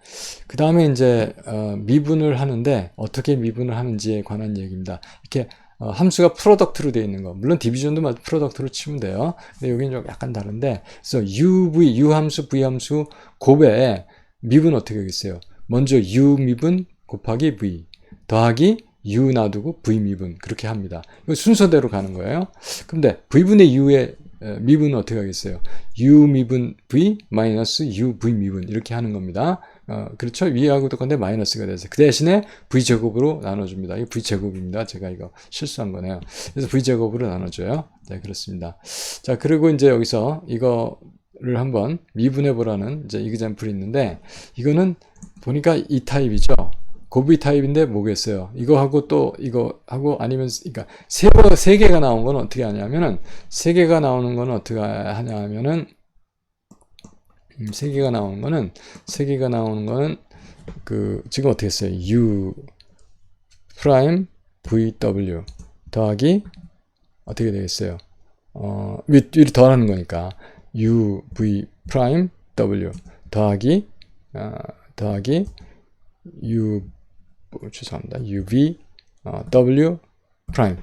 그 다음에 이제 미분을 하는데 어떻게 미분을 하는지에 관한 얘기입니다. 이렇게 함수가 프로덕트로 되어 있는 거, 물론 디비전도 프로덕트로 치면 돼요. 근데 여기는 좀 약간 다른데, 그래서 U 함수, V 함수 곱에 미분 어떻게 하겠어요? 먼저 U 미분 곱하기 V 더하기 U 놔두고 V 미분, 그렇게 합니다. 이거 순서대로 가는 거예요. 근데 V분의 U의 미분은 어떻게 하겠어요? U 미분 V 마이너스 U V 미분, 이렇게 하는 겁니다. 그렇죠? 위하고 똑같은데 마이너스가 돼서 그 대신에 V제곱으로 나눠줍니다. 이거 V제곱입니다. 제가 이거 실수한 거네요. 그래서 V제곱으로 나눠줘요. 네, 그렇습니다. 자, 그리고 이제 여기서 이거를 한번 미분해 보라는 이제 이그젬플이 있는데, 이거는 보니까 이 타입이죠. 고비 타입인데 뭐겠어요? 이거하고 또 이거하고 아니면, 그러니까 세 개가 나온 건 어떻게 하냐면은, 세 개가 나오는 거는 그 지금 어떻게 했어요? U 프라임 VW 더하기 어떻게 되겠어요? 위로 더하는 거니까 U V 프라임 W 더하기 죄송합니다. UV W 프라임.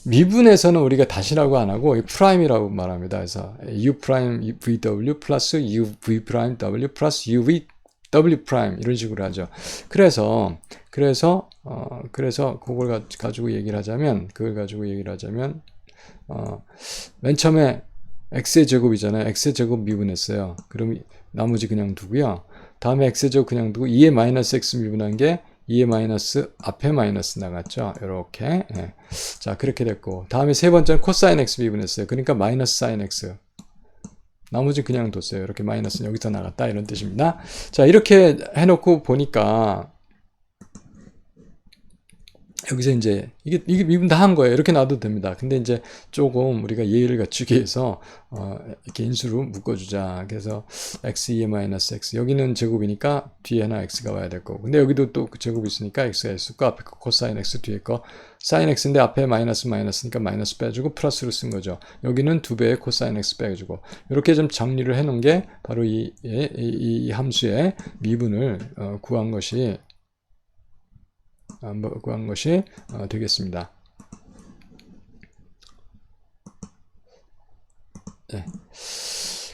미분에서는 우리가 다시라고 안 하고 프라임이라고 말합니다. 그래서 U 프라임 VW 플러스 U V 프라임 W 플러스 UV W 프라임, 이런 식으로 하죠. 그래서 그걸 가지고 얘기를 하자면 맨 처음에 x의 제곱이잖아요. x의 제곱 미분했어요. 그럼 나머지 그냥 두고요. 다음에 x의 제곱 그냥 두고 2의 마이너스 x 미분한 게 2의 마이너스 앞에 마이너스 나갔죠. 이렇게. 예. 자, 그렇게 됐고, 다음에 세 번째는 코사인 x 미분했어요. 그러니까 마이너스 사인 x. 나머지 그냥 뒀어요. 이렇게 마이너스는 여기서 나갔다, 이런 뜻입니다. 자, 이렇게 해놓고 보니까 여기서 이제 이게 미분 다 한 거예요. 이렇게 놔도 됩니다. 근데 이제 조금 우리가 예의를 갖추기 위해서 이렇게 인수로 묶어주자. 그래서 x2의 마이너스 x, 여기는 제곱이니까 뒤에 하나 x가 와야 될 거고, 근데 여기도 또 제곱이 있으니까 x가 있을 거, 앞에 거 코사인 x, 뒤에 거 사인 x인데 앞에 마이너스니까 마이너스 빼주고 플러스로 쓴 거죠. 여기는 2배의 코사인 x 빼주고, 이렇게 좀 정리를 해놓은 게 바로 이 함수의 미분을 구한 것이 되겠습니다. 네.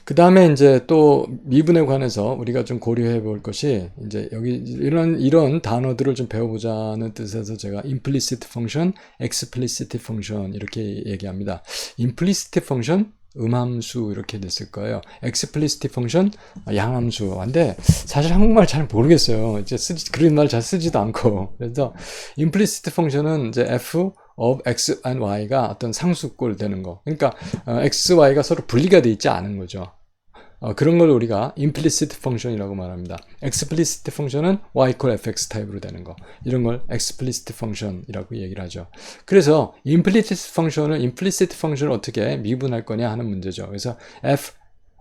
그 다음에 이제 또 미분에 관해서 우리가 좀 고려해 볼 것이, 이제 여기 이런 단어들을 좀 배워보자는 뜻에서 제가 implicit function, explicit function 이렇게 얘기합니다. implicit function 음함수 이렇게 됐을 거예요. explicit function 양함수. 근데 사실 한국말 잘 모르겠어요. 이제 그런 말 잘 쓰지도 않고. 그래서 implicit function은 이제 f of x and y가 어떤 상수꼴 되는 거. 그러니까 x, y가 서로 분리가 돼 있지 않은 거죠. 그런 걸 우리가 implicit function이라고 말합니다. explicit function은 y equal fx 타입으로 되는 거. 이런 걸 explicit function이라고 얘기를 하죠. 그래서 implicit function을 어떻게 미분할 거냐 하는 문제죠. 그래서 f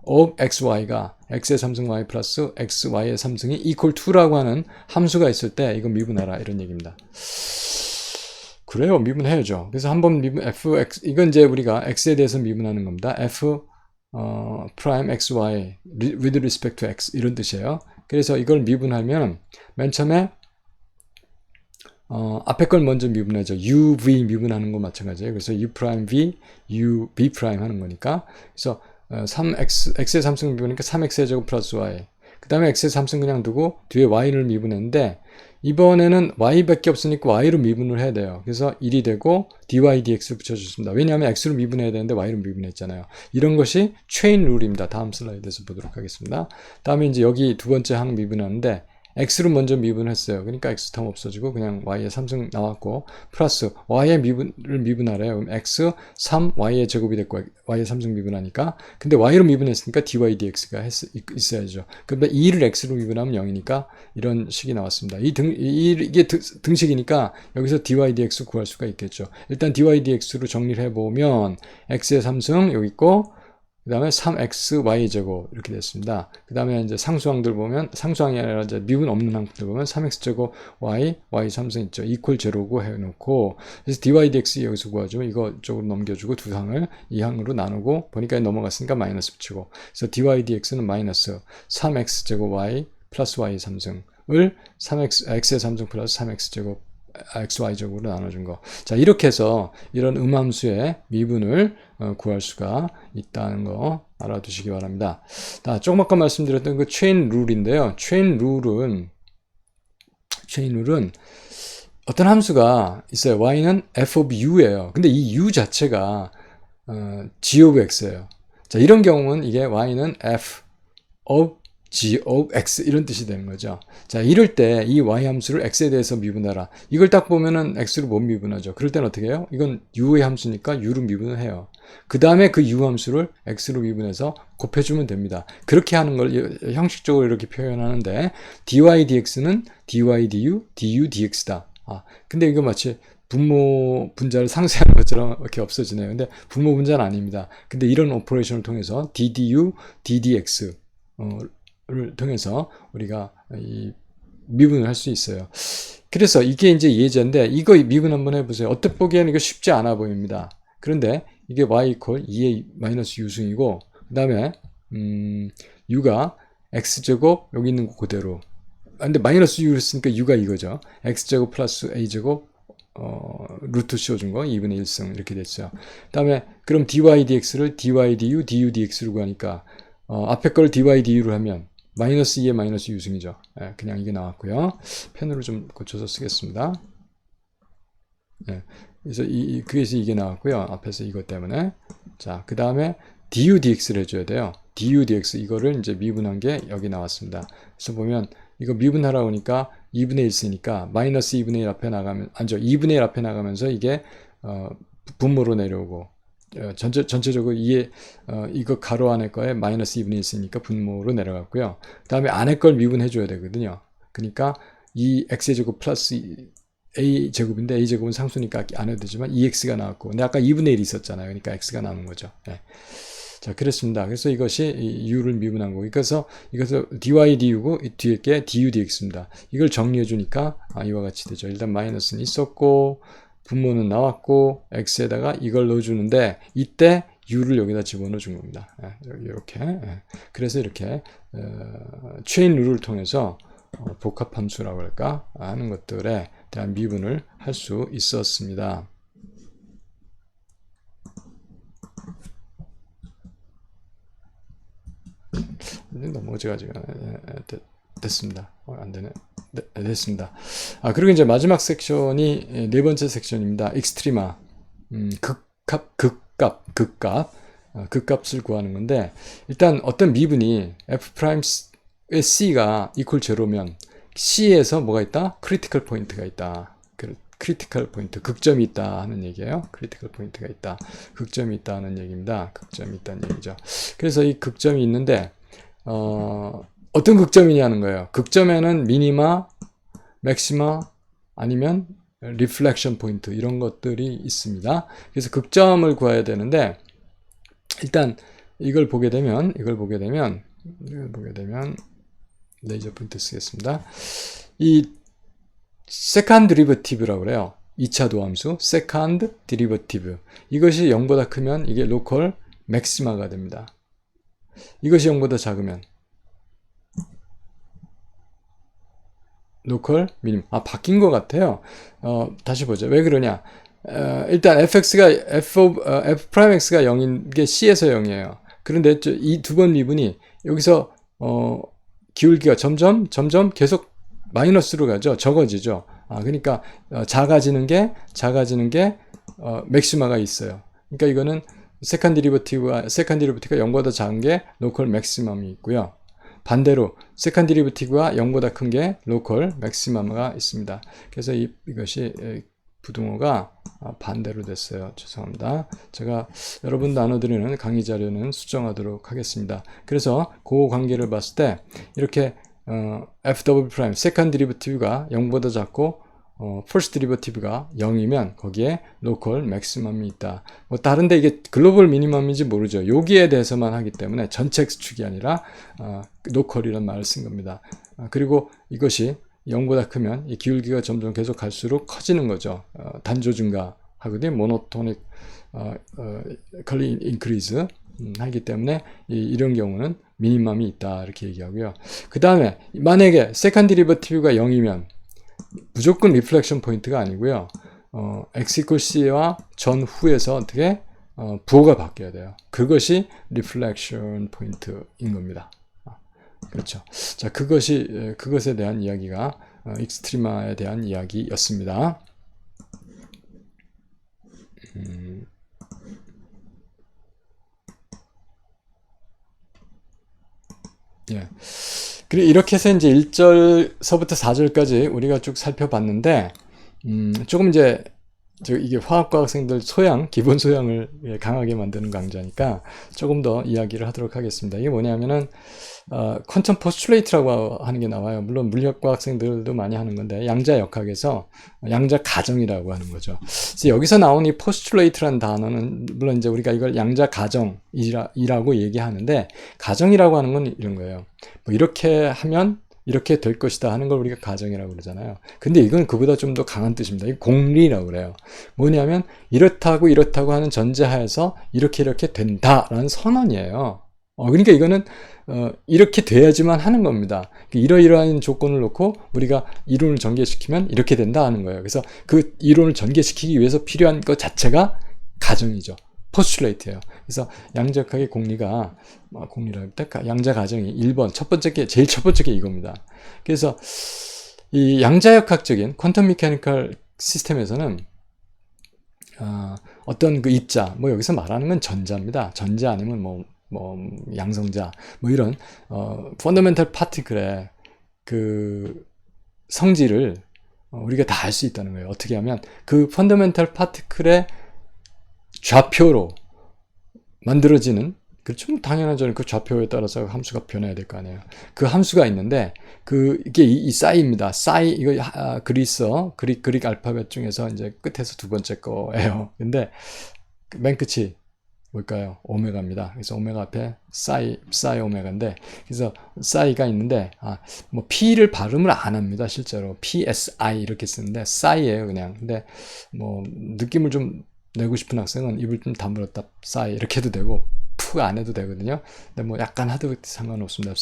of xy가 x의 3승 y 플러스 xy의 3승이 equal to라고 하는 함수가 있을 때 이거 미분하라, 이런 얘기입니다. 그래요, 미분해야죠. 그래서 한번 fx, 이건 이제 우리가 x에 대해서 미분하는 겁니다. f prime xy with respect to x, 이런 뜻이에요. 그래서 이걸 미분하면 맨 처음에 앞에 걸 먼저 미분하죠. UV 미분하는 거 마찬가지예요. 그래서 U 프라임 V, U V 프라임 하는 거니까. 그래서 3x, x의 3승 미분하니까 3x의 제곱 플러스 y. 그 다음에 x의 3승 그냥 두고 뒤에 y를 미분했는데 이번에는 y밖에 없으니까 y로 미분을 해야 돼요. 그래서 1이 되고 dy dx를 붙여줬습니다. 왜냐하면 x로 미분해야 되는데 y로 미분했잖아요. 이런 것이 체인 룰입니다. 다음 슬라이드에서 보도록 하겠습니다. 다음에 이제 여기 두 번째 항 미분하는데 x로 먼저 미분했어요. 그러니까 x탐 없어지고 그냥 y의 3승 나왔고 플러스 y의 미분을 미분하래요. 그럼 x 3 y의 제곱이 됐고 y의 3승 미분하니까 근데 y로 미분했으니까 dy dx가 있어야죠. 근데 2를 x로 미분하면 0이니까 이런 식이 나왔습니다. 이게 등식이니까 여기서 dy dx 구할 수가 있겠죠. 일단 dy dx로 정리를 해보면 x의 3승 여기 있고 그 다음에 3xy제곱 이렇게 됐습니다. 그 다음에 이제 상수항들 보면 상수항이 아니라 이제 미분 없는 항들 보면 3x제곱 y 3승 있죠. 이퀄 제로고 해놓고 그래서 dy dx 여기서 구하죠. 이거 쪽으로 넘겨주고 두 항을 이 항으로 나누고 보니까 넘어갔으니까 마이너스 붙이고 그래서 dy dx는 마이너스 3x제곱 y 플러스 y 3승을 x의 3승 플러스 3x제곱 xy제곱으로 나눠준 거. 자, 이렇게 해서 이런 음함수의 미분을 구할 수가 있다는 거 알아두시기 바랍니다. 자, 조금 아까 말씀드렸던 그 체인 룰인데요. 체인 룰은 어떤 함수가 있어요. y는 f of u예요. 근데 이 u 자체가 g of x예요. 자, 이런 경우는 이게 y는 f of g of x 이런 뜻이 되는 거죠. 자, 이럴 때 이 y 함수를 x에 대해서 미분하라. 이걸 딱 보면은 x로 못 미분하죠. 그럴 땐 어떻게 해요? 이건 u의 함수니까 u로 미분을 해요. 그 다음에 그 u 함수를 x로 미분해서 곱해주면 됩니다. 그렇게 하는 걸 형식적으로 이렇게 표현하는데 dy dx는 dy du, du dx다. 근데 이거 마치 분모 분자를 상쇄하는 것처럼 이렇게 없어지네요. 근데 분모 분자는 아닙니다. 근데 이런 오퍼레이션을 통해서 ddu, ddx 를 통해서 우리가 이 미분을 할 수 있어요. 그래서 이게 이제 예제인데 이거 미분 한번 해보세요. 어떻게 보기에는 이거 쉽지 않아 보입니다. 그런데 이게 y 이퀄 2의 마이너스 u승이고 그 다음에 u가 x제곱 여기 있는 거 그대로 근데 마이너스 u를 쓰니까 u가 이거죠. x제곱 플러스 a제곱 루트 씌워준 거 2분의 1승 이렇게 됐어요. 그 다음에 그럼 dy dx를 dy du, du dx로 구하니까 앞에 걸 dy du로 하면 마이너스 2의 마이너스 u승이죠. 그냥 이게 나왔고요. 펜으로 좀 고쳐서 쓰겠습니다. 그래서 그래서 이게 나왔고요. 앞에서 이것 때문에. 자, 그 다음에 du dx를 해줘야 돼요. du dx 이거를 이제 미분한 게 여기 나왔습니다. 그래서 보면 이거 미분하라고 하니까 2분의 1 쓰니까 마이너스 2분의 1 앞에 나가면 아니죠. 2분의 1 앞에 나가면서 이게 분모로 내려오고 전체적으로 이거 가로 안에 거에 마이너스 2분의 1 쓰니까 분모로 내려갔고요. 그 다음에 안에 걸 미분해 줘야 되거든요. 그러니까 이 x의 제곱 플러스 a 제곱인데 a 제곱은 상수니까 안 해도 되지만 2x가 나왔고 근데 아까 2분의 1이 있었잖아요. 그러니까 x가 나오는 거죠. 자, 그렇습니다. 그래서 이것이 u를 미분한 거고 그래서 이것을 dy du고 뒤에 게 du dx입니다. 이걸 정리해 주니까 이와 같이 되죠. 일단 마이너스는 있었고 분모는 나왔고 x에다가 이걸 넣어주는데 이때 u를 여기다 집어넣어 준 겁니다. 이렇게 그래서 이렇게 체인 룰을 통해서 복합함수라고 할까 하는 것들에 대한 미분을 할 수 있었습니다. 너무 어지간하게 됐습니다. 안 되네. 네, 됐습니다. 그리고 이제 마지막 섹션이 네 번째 섹션입니다. 익스트리마. 극값을 구하는 건데, 일단 어떤 미분이 f'의 c가 equal 제로면 c에서 뭐가 있다? 크리티컬 포인트가 있다. 크리티컬 포인트, 극점이 있다 하는 얘기예요. 크리티컬 포인트가 있다. 극점이 있다 하는 얘기입니다. 극점이 있다는 얘기죠. 그래서 이 극점이 있는데, 어떤 극점이냐는 거예요. 극점에는 미니마, 맥시마, 아니면 리플렉션 포인트 이런 것들이 있습니다. 그래서 극점을 구해야 되는데 일단 이걸 보게 되면 레이저 포인트 쓰겠습니다. 이 세컨드 디리버티브라고 그래요. 2차 도함수 세컨드 디리버티브 이것이 0보다 크면 이게 로컬 맥시마가 됩니다. 이것이 0보다 작으면 로컬 미니멈. 바뀐 것 같아요. 다시 보죠. 왜 그러냐. 일단 f 프라임 x가 0인 게 c에서 0이에요. 그런데 이 두 번 미분이 여기서 기울기가 점점 계속 마이너스로 가죠. 적어지죠. 그러니까 작아지는 게 맥시마가 있어요. 그러니까 이거는 세컨 디리버티브가 0보다 작은 게 로컬 맥시멈이 있고요. 반대로 세컨 디리버티브가 0보다 큰 게 로컬 맥시멈가 있습니다. 그래서 이것이 부등호가 반대로 됐어요. 죄송합니다. 제가 여러분 나눠드리는 강의 자료는 수정하도록 하겠습니다. 그래서 그 관계를 봤을 때 이렇게 f' 세컨 디리버티브가 0보다 작고 퍼스트 디리버티브가 0이면 거기에 로컬 맥시멈이 있다. 뭐 다른데 이게 글로벌 미니멈인지 모르죠. 여기에 대해서만 하기 때문에 전체 x축이 아니라 로컬이라는 말을 쓴 겁니다. 그리고 이것이 0보다 크면 이 기울기가 점점 계속 갈수록 커지는 거죠. 단조 증가하거든요. 모노토닉 컬리 인크리즈 하기 때문에 이런 경우는 미니멈이 있다 이렇게 얘기하고요. 그 다음에 만약에 세컨 디리버티브가 0이면 무조건 리플렉션 포인트가 아니고요. x equal c와 전후에서 어떻게 부호가 바뀌어야 돼요. 그것이 리플렉션 포인트인 겁니다. 그렇죠. 자, 그것에 대한 이야기가 익스트리마에 대한 이야기였습니다. 예. 그리고 이렇게 해서 이제 1절서부터 4절까지 우리가 쭉 살펴봤는데, 조금 이제, 이게 화학과 학생들 기본 소양을 강하게 만드는 강좌니까 조금 더 이야기를 하도록 하겠습니다. 이게 뭐냐면은, 퀀텀 포스츄레이트라고 하는 게 나와요. 물론 물리학과 학생들도 많이 하는 건데, 양자역학에서 양자 가정이라고 하는 거죠. 그래서 여기서 나온 이 포스츄레이트라는 단어는, 물론 이제 우리가 이걸 양자 가정이라고 얘기하는데, 가정이라고 하는 건 이런 거예요. 뭐 이렇게 하면 이렇게 될 것이다 하는 걸 우리가 가정이라고 그러잖아요. 근데 이건 그보다 좀 더 강한 뜻입니다. 이 공리라고 그래요. 뭐냐면 이렇다고 하는 전제하에서 이렇게 된다라는 선언이에요. 그러니까 이거는 이렇게 돼야지만 하는 겁니다. 이러이러한 조건을 놓고 우리가 이론을 전개시키면 이렇게 된다 하는 거예요. 그래서 그 이론을 전개시키기 위해서 필요한 것 자체가 가정이죠. 포스츄레이트예요. 그래서 양자역학의 공리라고 할까? 양자 가정이 1번 제일 첫 번째 게 이겁니다. 그래서 이 양자역학적인 퀀텀 미케니컬 시스템에서는 어떤 그 입자, 뭐 여기서 말하는 건 전자입니다. 전자 아니면 뭐 양성자, 뭐 이런 펀더멘털 파티클의 그 성질을 우리가 다 알 수 있다는 거예요. 어떻게 하면 그 펀더멘털 파티클의 좌표로 만들어지는 좀 당연하죠. 그 좌표에 따라서 함수가 변해야 될 거 아니에요. 그 함수가 있는데 이게 이 싸이입니다. 싸이 이거 그릭 알파벳 중에서 이제 끝에서 두 번째 거예요. 근데 맨 끝이 뭘까요? 오메가입니다. 그래서 오메가 앞에 싸이 오메가인데, 그래서 싸이가 있는데, 뭐 P를 발음을 안 합니다. 실제로 PSI 이렇게 쓰는데 싸이예요, 그냥. 근데 뭐 느낌을 좀 내고 싶은 학생은 입을 좀 다물었다 싸이 이렇게 해도 되고 푸가 안 해도 되거든요. 근데 뭐 약간 하도 상관없습니다.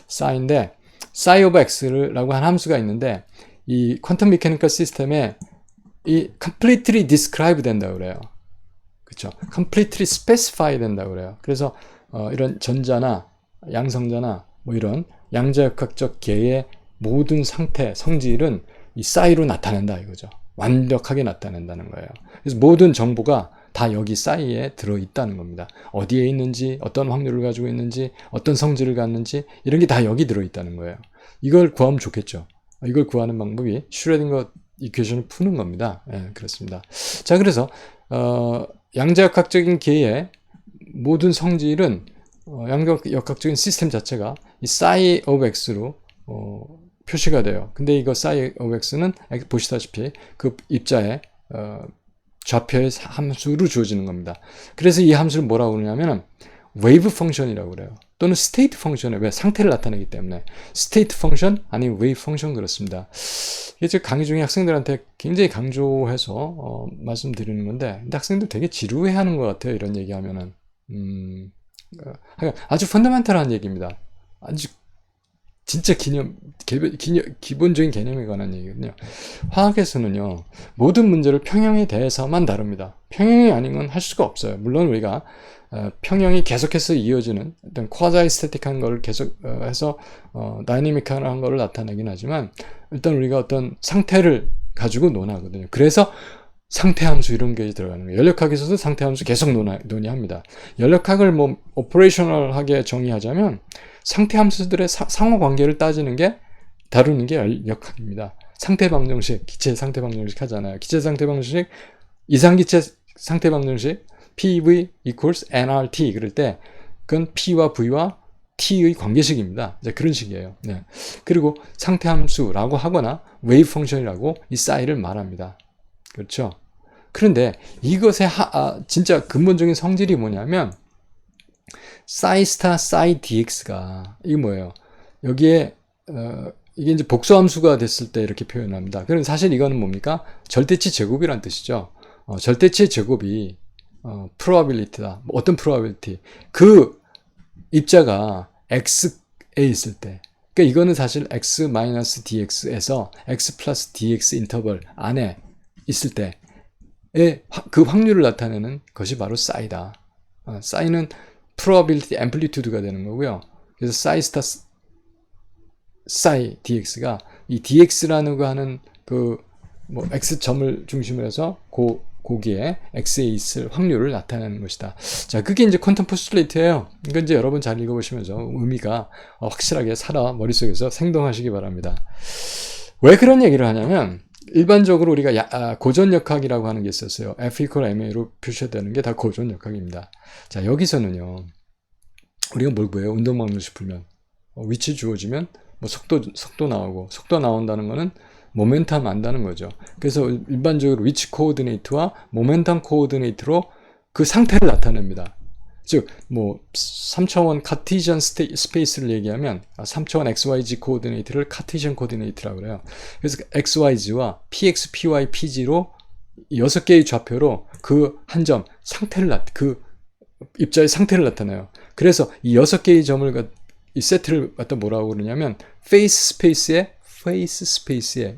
싸이인데 싸이 오브 x라고 한 함수가 있는데 이 퀀텀 미케니컬 시스템에 이 completely describe 된다고 그래요. 그렇죠? completely specify 된다고 그래요. 그래서 이런 전자나 양성자나 뭐 이런 양자역학적 계의 모든 상태, 성질은 이 싸이로 나타낸다 이거죠. 완벽하게 나타낸다는 거예요. 그래서 모든 정보가 다 여기 싸이에 들어있다는 겁니다. 어디에 있는지, 어떤 확률을 가지고 있는지, 어떤 성질을 갖는지 이런 게 다 여기 들어있다는 거예요. 이걸 구하면 좋겠죠. 이걸 구하는 방법이 슈레딩거 이퀘이션을 푸는 겁니다. 그렇습니다. 자, 그래서 양자역학적인 계의 모든 성질은 양자역학적인 시스템 자체가 이 싸이 오브 x로 표시가 돼요. 근데 이거 싸이 오브 x는 보시다시피 그 입자의 좌표의 함수로 주어지는 겁니다. 그래서 이 함수를 뭐라고 그러냐면 웨이브 펑션이라고 그래요. 또는 스테이트 펑션에 왜 상태를 나타내기 때문에 스테이트 펑션 아니면 웨이브 펑션 그렇습니다. 이게 제 강의 중에 학생들한테 굉장히 강조해서 말씀드리는 건데, 근데 학생들 되게 지루해하는 것 같아요. 이런 얘기하면은 아주 펀더멘털한 얘기입니다. 아주 진짜 기본적인 개념에 관한 얘기거든요. 화학에서는요, 모든 문제를 평형에 대해서만 다룹니다. 평형이 아닌 건 할 수가 없어요. 물론 우리가 평형이 계속해서 이어지는 어떤 쿼자이 스태틱한 걸 계속 해서 다이내믹한 거를 나타내긴 하지만, 일단 우리가 어떤 상태를 가지고 논하거든요. 그래서 상태함수 이런 게 들어가는 거예요. 연력학에서도 상태함수 계속 논의합니다. 연력학을 뭐 오퍼레이셔널하게 정의하자면 상태함수들의 상호관계를 다루는 게 연력학입니다. 상태방정식, 기체 상태방정식 하잖아요. 기체 상태방정식, 이상기체 상태방정식 PV equals nRT 그럴 때 그건 P와 V와 T의 관계식입니다. 이제 그런 식이에요. 네. 그리고 상태함수라고 하거나 웨이브 펑션이라고 이 싸이를 말합니다. 그렇죠? 그런데 이것의 진짜 근본적인 성질이 뭐냐면 싸이 스타 싸이 dx가 이게 뭐예요? 여기에 이게 이제 복수함수가 됐을 때 이렇게 표현합니다. 그럼 사실 이거는 뭡니까? 절대치 제곱이란 뜻이죠. 절대치의 제곱이 probability다. 뭐 어떤 probability? 그 입자가 x에 있을 때, 그러니까 이거는 사실 x-dx에서 x 플러스 dx 인터벌 안에 있을 때의 그 확률을 나타내는 것이 바로 싸이다. 싸이는 probability amplitude가 되는 거고요. 그래서 싸이 스타 싸이 dx가 이 dx라는 거 하는 그 뭐 x점을 중심으로 해서 거기에 x에 있을 확률을 나타내는 것이다. 자, 그게 이제 퀀텀 포스툴레이트예요. 이건 이제 여러분 잘 읽어보시면서 의미가 확실하게 머릿속에서 생동하시기 바랍니다. 왜 그런 얘기를 하냐면 일반적으로 우리가 고전역학이라고 하는 게 있었어요. F equal ma로 표시되는 게 다 고전역학입니다. 자, 여기서는요, 우리가 뭘 구해요? 운동방정식 풀면 위치 주어지면 뭐 속도 나오고, 속도 나온다는 거는 모멘텀 안다는 거죠. 그래서 일반적으로 위치 코오디네이트와 모멘텀 코오디네이트로 그 상태를 나타냅니다. 즉, 뭐 3차원 카티전 스페이스를 얘기하면 3차원 XYZ 코오디네이트를 카티전 코오디네이트라고 그래요. 그래서 XYZ와 PX, PY, PG로 6개의 좌표로 그 한 점 상태를 그 입자의 상태를 나타내요. 그래서 이 6개의 점을 이 세트를 갖다 뭐라고 그러냐면 페이스 스페이스에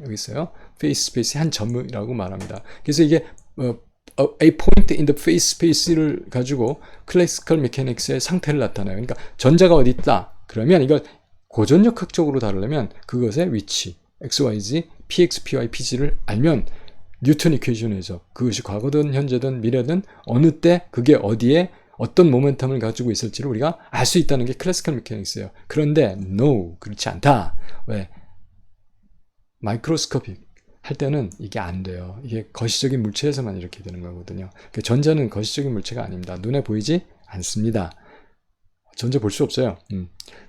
여기 있어요. 페이스 스페이스의 한 점이라고 말합니다. 그래서 이게 a point in the face space를 가지고 클래시컬 메카닉스의 상태를 나타내요. 그러니까 전자가 어디 있다. 그러면 이걸 고전역학적으로 다루려면 그것의 위치, XYZ, PX, PY, PG를 알면 뉴턴 이퀘이션에서 그것이 과거든 현재든 미래든 어느 때 그게 어디에 어떤 모멘텀을 가지고 있을지를 우리가 알 수 있다는 게 클래시컬 메카닉스예요. 그런데 no, 그렇지 않다. 왜? 마이크로스코픽 할 때는 이게 안 돼요. 이게 거시적인 물체에서만 이렇게 되는 거거든요. 전자는 거시적인 물체가 아닙니다. 눈에 보이지 않습니다. 전자 볼 수 없어요.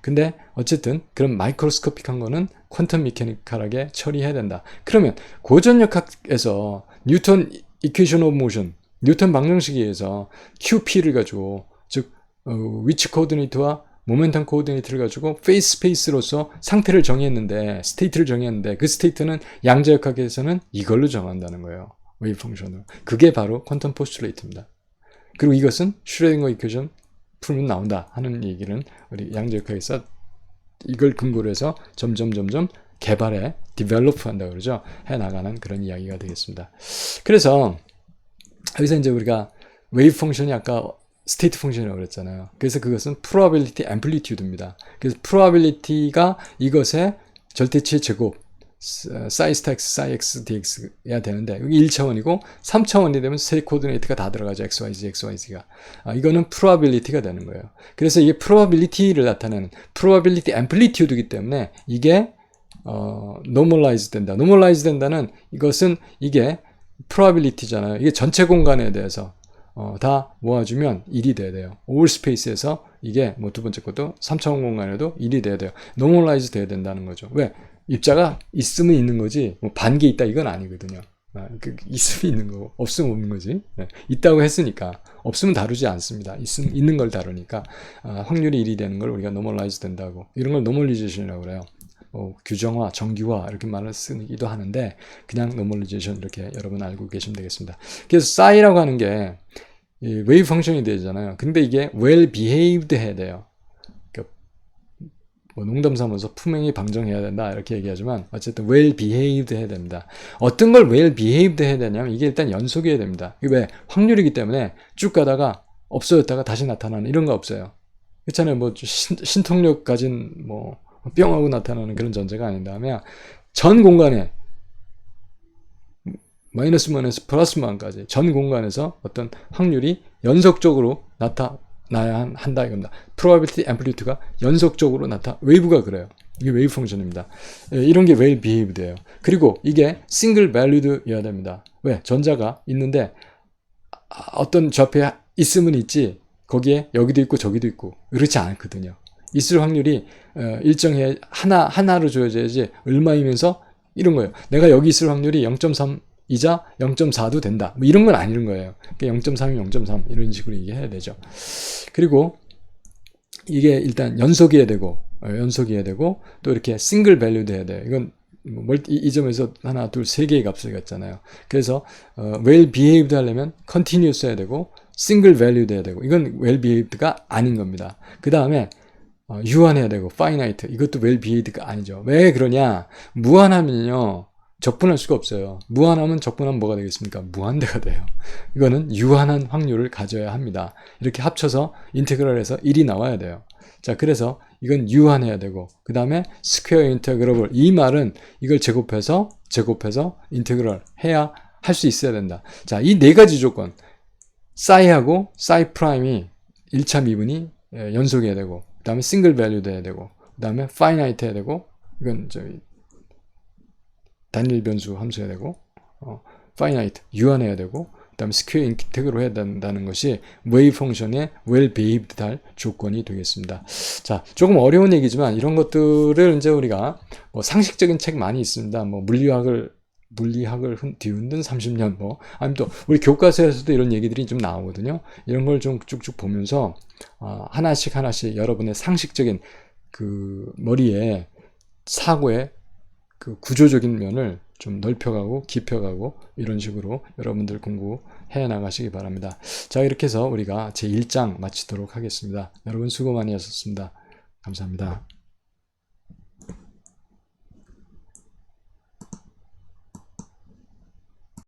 근데 어쨌든 그런 마이크로스코픽한 거는 퀀텀 메카니컬하게 처리해야 된다. 그러면 고전역학에서 뉴턴 이퀘이션 오브 모션, 뉴턴 방정식에 의해서 QP를 가지고, 즉 위치 코오디네이트와 모멘텀 코오디네이트를 가지고 페이스 스페이스로서 상태를 정의했는데, 스테이트를 정의했는데, 그 스테이트는 양자역학에서는 이걸로 정한다는 거예요. 웨이브 펑션으로. 그게 바로 퀀텀 포스툴레이트입니다. 그리고 이것은 슈레딩거 이퀘이션 풀면 나온다 하는 얘기는 우리 양자역학에서 이걸 근거로 해서 점점 개발해, 디벨로프 한다 그러죠. 해나가는 그런 이야기가 되겠습니다. 그래서 여기서 이제 우리가 웨이브 펑션이 아까 스테이트 펑션이라고 그랬잖아요. 그래서 그것은 probability amplitude입니다. 그래서 probability가 이것의 절대치의 제곱, 사이 스타 x, 사이 x, dx야 되는데 여기 1차원이고 3차원이 되면 세 코디네이트가 다 들어가죠. xyz, xyz가. 이거는 probability가 되는 거예요. 그래서 이게 probability를 나타내는 probability amplitude이기 때문에 이게 normalize 된다. normalize 된다는 이것은 이게 probability잖아요. 이게 전체 공간에 대해서 다 모아주면 1이 돼야 돼요. all space에서 이게 뭐 두 번째 것도 3차원 공간에도 1이 돼야 돼요. normalize 돼야 된다는 거죠. 왜? 입자가 있으면 있는 거지 뭐 반개 있다 이건 아니거든요. 있으면 있는 거고 없으면 없는 거지. 있다고 했으니까 없으면 다루지 않습니다. 있는 걸 다루니까 확률이 1이 되는 걸 우리가 normalize 된다고, 이런 걸 normalization이라고 그래요. 규정화, 정규화 이렇게 말을 쓰기도 하는데 그냥 normalization 이렇게 여러분 알고 계시면 되겠습니다. 그래서 싸이라고 하는 게 웨이브 펑션이 되잖아요. 근데 이게 well behaved 해야 돼요. 그러니까 뭐 농담 삼아서 품행이 방정해야 된다 이렇게 얘기하지만 어쨌든 well behaved 해야 됩니다. 어떤 걸 well behaved 해야 되냐면 이게 일단 연속이어야 됩니다. 이게 왜? 확률이기 때문에 쭉 가다가 없어졌다가 다시 나타나는 이런 거 없어요. 그렇잖아요. 뭐 신통력 가진 뭐 뿅하고 나타나는 그런 존재가 아닌 다음에 전 공간에 마이너스 만에서 플러스 만까지 전 공간에서 어떤 확률이 연속적으로 나타나야 한다 이겁니다. probability amplitude가 연속적으로 웨이브가 그래요. 이게 웨이브 펑션입니다. 이런 게 well behaved예요. 그리고 이게 single valued여야 됩니다. 왜? 전자가 있는데 어떤 저 앞에 있으면 있지 거기에 여기도 있고 저기도 있고 그렇지 않거든요. 있을 확률이 일정해 하나로 주어져야지 얼마이면서 이런 거예요. 내가 여기 있을 확률이 0.3 이자 0.4도 된다. 뭐 이런 건 아니는 거예요. 0.3이면 0.3 이런 식으로 얘기해야 되죠. 그리고 이게 일단 연속이어야 되고 또 이렇게 싱글 밸류도 해야 돼요. 이건 이 점에서 하나, 둘, 세 개의 값을 갖잖아요. 그래서 well behaved 하려면 continuous 해야 되고 single valued 해야 되고 이건 well behaved가 아닌 겁니다. 그 다음에 유한해야 되고 finite 이것도 well behaved가 아니죠. 왜 그러냐? 무한하면요. 적분할 수가 없어요. 무한하면 적분하면 뭐가 되겠습니까? 무한대가 돼요. 이거는 유한한 확률을 가져야 합니다. 이렇게 합쳐서 인테그럴에서 1이 나와야 돼요. 자, 그래서 이건 유한해야 되고 그 다음에 스퀘어 인테그러블 이 말은 이걸 제곱해서 인테그럴 해야 할 수 있어야 된다. 자, 이 네 가지 조건 싸이하고 싸이 프라임이 1차 미분이 연속해야 되고 그 다음에 싱글 밸류도 해야 되고 그 다음에 파이나이트 해야 되고 이건 단일 변수 함수해야 되고 finite 유한해야 되고 그 다음에 스퀘어 인테그로 해야 된다는 것이 웨이브 펑션의 well behaved 할 조건이 되겠습니다. 자, 조금 어려운 얘기지만 이런 것들을 이제 우리가 뭐 상식적인 책 많이 있습니다. 뭐 물리학을 뒤흔든 30년 뭐 아니면 또 우리 교과서에서도 이런 얘기들이 좀 나오거든요. 이런 걸 좀 쭉쭉 보면서 하나씩 여러분의 상식적인 그 머리에 사고에 그 구조적인 면을 좀 넓혀가고 깊혀가고 이런 식으로 여러분들 공부해 나가시기 바랍니다. 자, 이렇게 해서 우리가 제1장 마치도록 하겠습니다. 여러분 수고 많이 하셨습니다. 감사합니다.